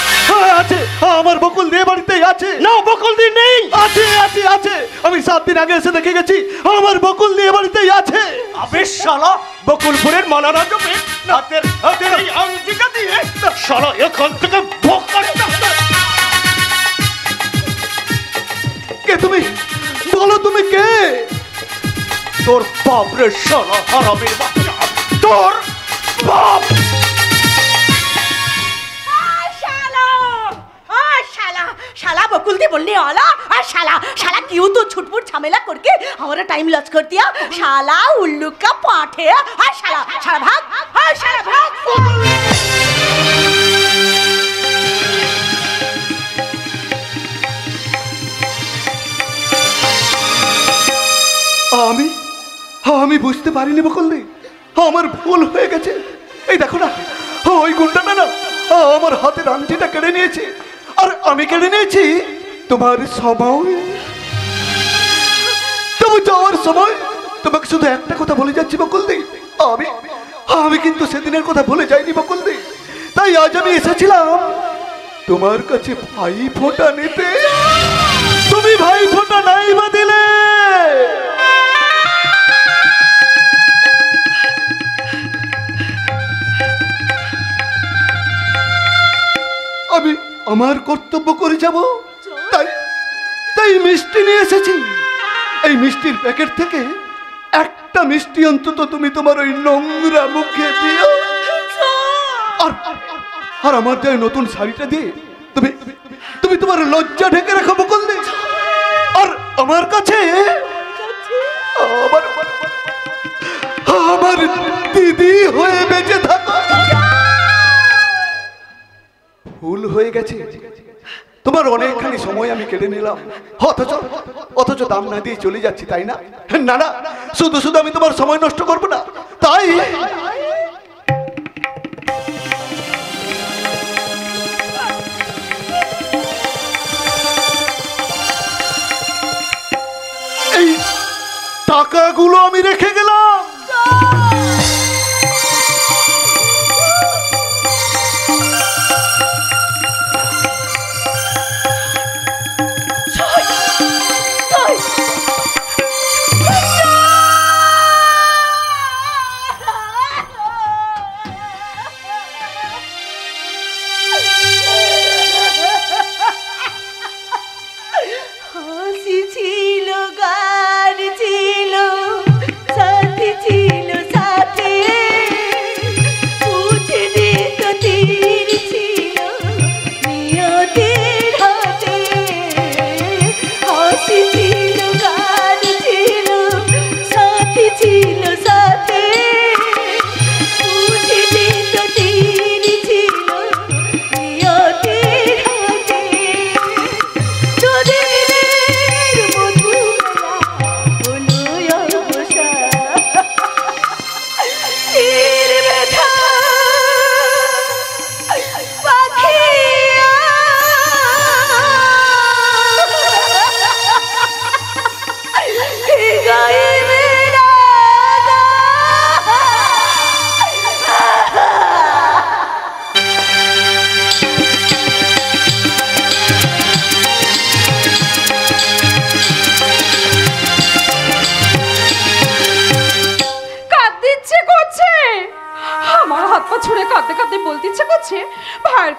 আছে, আমার বকুলদি এ বাড়িতেই আছে। না, বকুলদি নেই। আছে আছে আছে, আমি 7 দিন আগে এসে দেখে গেছি আমার বকুলদি এ বাড়িতেই আছে। আবে শালা, বকুলপুরের মানারাজবে হাতের এই আংটিটা দিয়ে শালা এখান থেকে ভোকাটা। কে তুমি? বলো তুমি কে? তোর বাপ রে শালা, হারামির বাচ্চা, তোর বাপ। शाला बकुलदी बोलने वाला और शाला क्यों तो छुटपुट झमेला करके हमारा टाइम लॉस कर दिया। शाला उल्लू का पाठ है। और शाला भाग, और शाला भाग। আমি বুঝতে পারিনি বকুলদি, আমার ভুল হয়ে গেছে। এই দেখো না, ওই গুন্ডাটা না আমার হাতের আংটিটা কেড়ে নিয়েছে, আর আমি কেড়ে নিয়েছি তোমার সময়। তবু যাওয়ার সময় তোমাকে শুধু একটা কথা বলে যাচ্ছি বকুলদি, আমি কিন্তু সেদিনের কথা ভুলে যাইনি বকুলদি। তাই আজ আমি এসেছিলাম তোমার কাছে ভাই ফোঁটা নিতে। তুমি ভাই ফোঁটা নাই বা দিলে। আমি আমার কর্তব্য করে যাব, তাই মিষ্টি নিয়ে এসেছি। এই মিষ্টির প্যাকেট থেকে একটা মিষ্টি অন্তত তুমি তোমার ওই নোংরা মুখে দিও। আর আমার যে নতুন শাড়িটা দিয়ে তুমি তোমার লজ্জা ঢেকে রাখো বকুলদি। আর আমার কাছে আমার দিদি হয়ে বেঁচে থাকো। ভুল হয়ে গেছে, তোমার অনেকখানি সময় আমি কেড়ে নিলাম, অথচ দাম না দিয়ে চলে যাচ্ছি, তাই না? না না, শুধু আমি তোমার সময় নষ্ট করবো না। তাই এই টাকাগুলো আমি রেখে গেলাম।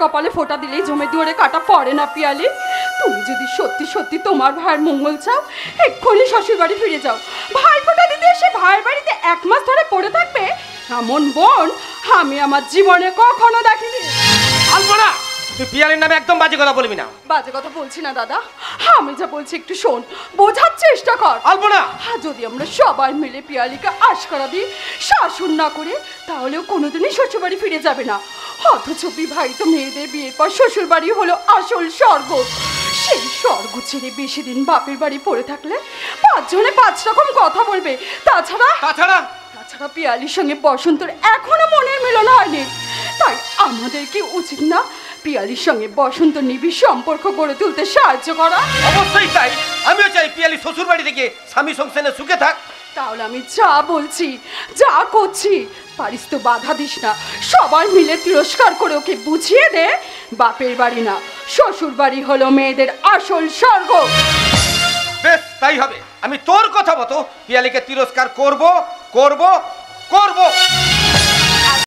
কপালে ফোঁটা দিলেই জমে দুয়ারে কাটা পড়ে না পিয়ালি। তুমি যদি সত্যি সত্যি তোমার ভাইয়ের মঙ্গল চাও, এক্ষুনি শ্বশুর বাড়ি ফিরে যাও। ভাই ফোঁটা দিতে এসে ভাইয়ের বাড়িতে 1 মাস ধরে পড়ে থাকবে, এমন বোন আমি আমার জীবনে কখনো দেখিনি। আলপনা, তুই পিয়ালির নামে একদম বাজে কথা বলবি না। বাজে কথা বলছি না দাদা, আমি যা বলছি একটু শোন, বোঝার চেষ্টা কর। আলপনা, যদি আমরা সবাই মিলে পিয়ালিকে আশকারা দিই, শাসন না করে, তাহলেও কোনোদিনই শ্বশুরবাড়ি ফিরে যাবে না। অথচ বিবাহিত মেয়েদের বিয়ের পর শ্বশুর বাড়ি হলো আসল স্বর্গ। সেই স্বর্গ ছেড়ে বেশি দিন বাপের বাড়ি পড়ে থাকলে 5 জনে 5 রকম কথা বলবে। তাছাড়া পিয়ালির সঙ্গে বসন্তর এখনো মনের মিলন হয়নি। তাই আমাদের কি উচিত না পিয়ালির সঙ্গে বসন্ত নিবিড় সম্পর্ক গড়ে তুলতে সাহায্য করা? অবশ্যই তাই। আমিও চাই পিয়ালি শ্বশুর বাড়ি থেকে স্বামী সংসারে সুখে থাক। তাহলে আমি যা বলছি, যা করছি, পারিস তো বাধা দিস না। সবাই মিলে তিরস্কার করে ওকে বুঝিয়ে দে, বাপের বাড়ি না, শ্বশুর বাড়ি হলো মেয়েদের আসল স্বর্গ। বেশ, তাই হবে। আমি তোর কথা মতো পিয়ালিকে তিরস্কার করব করব করব।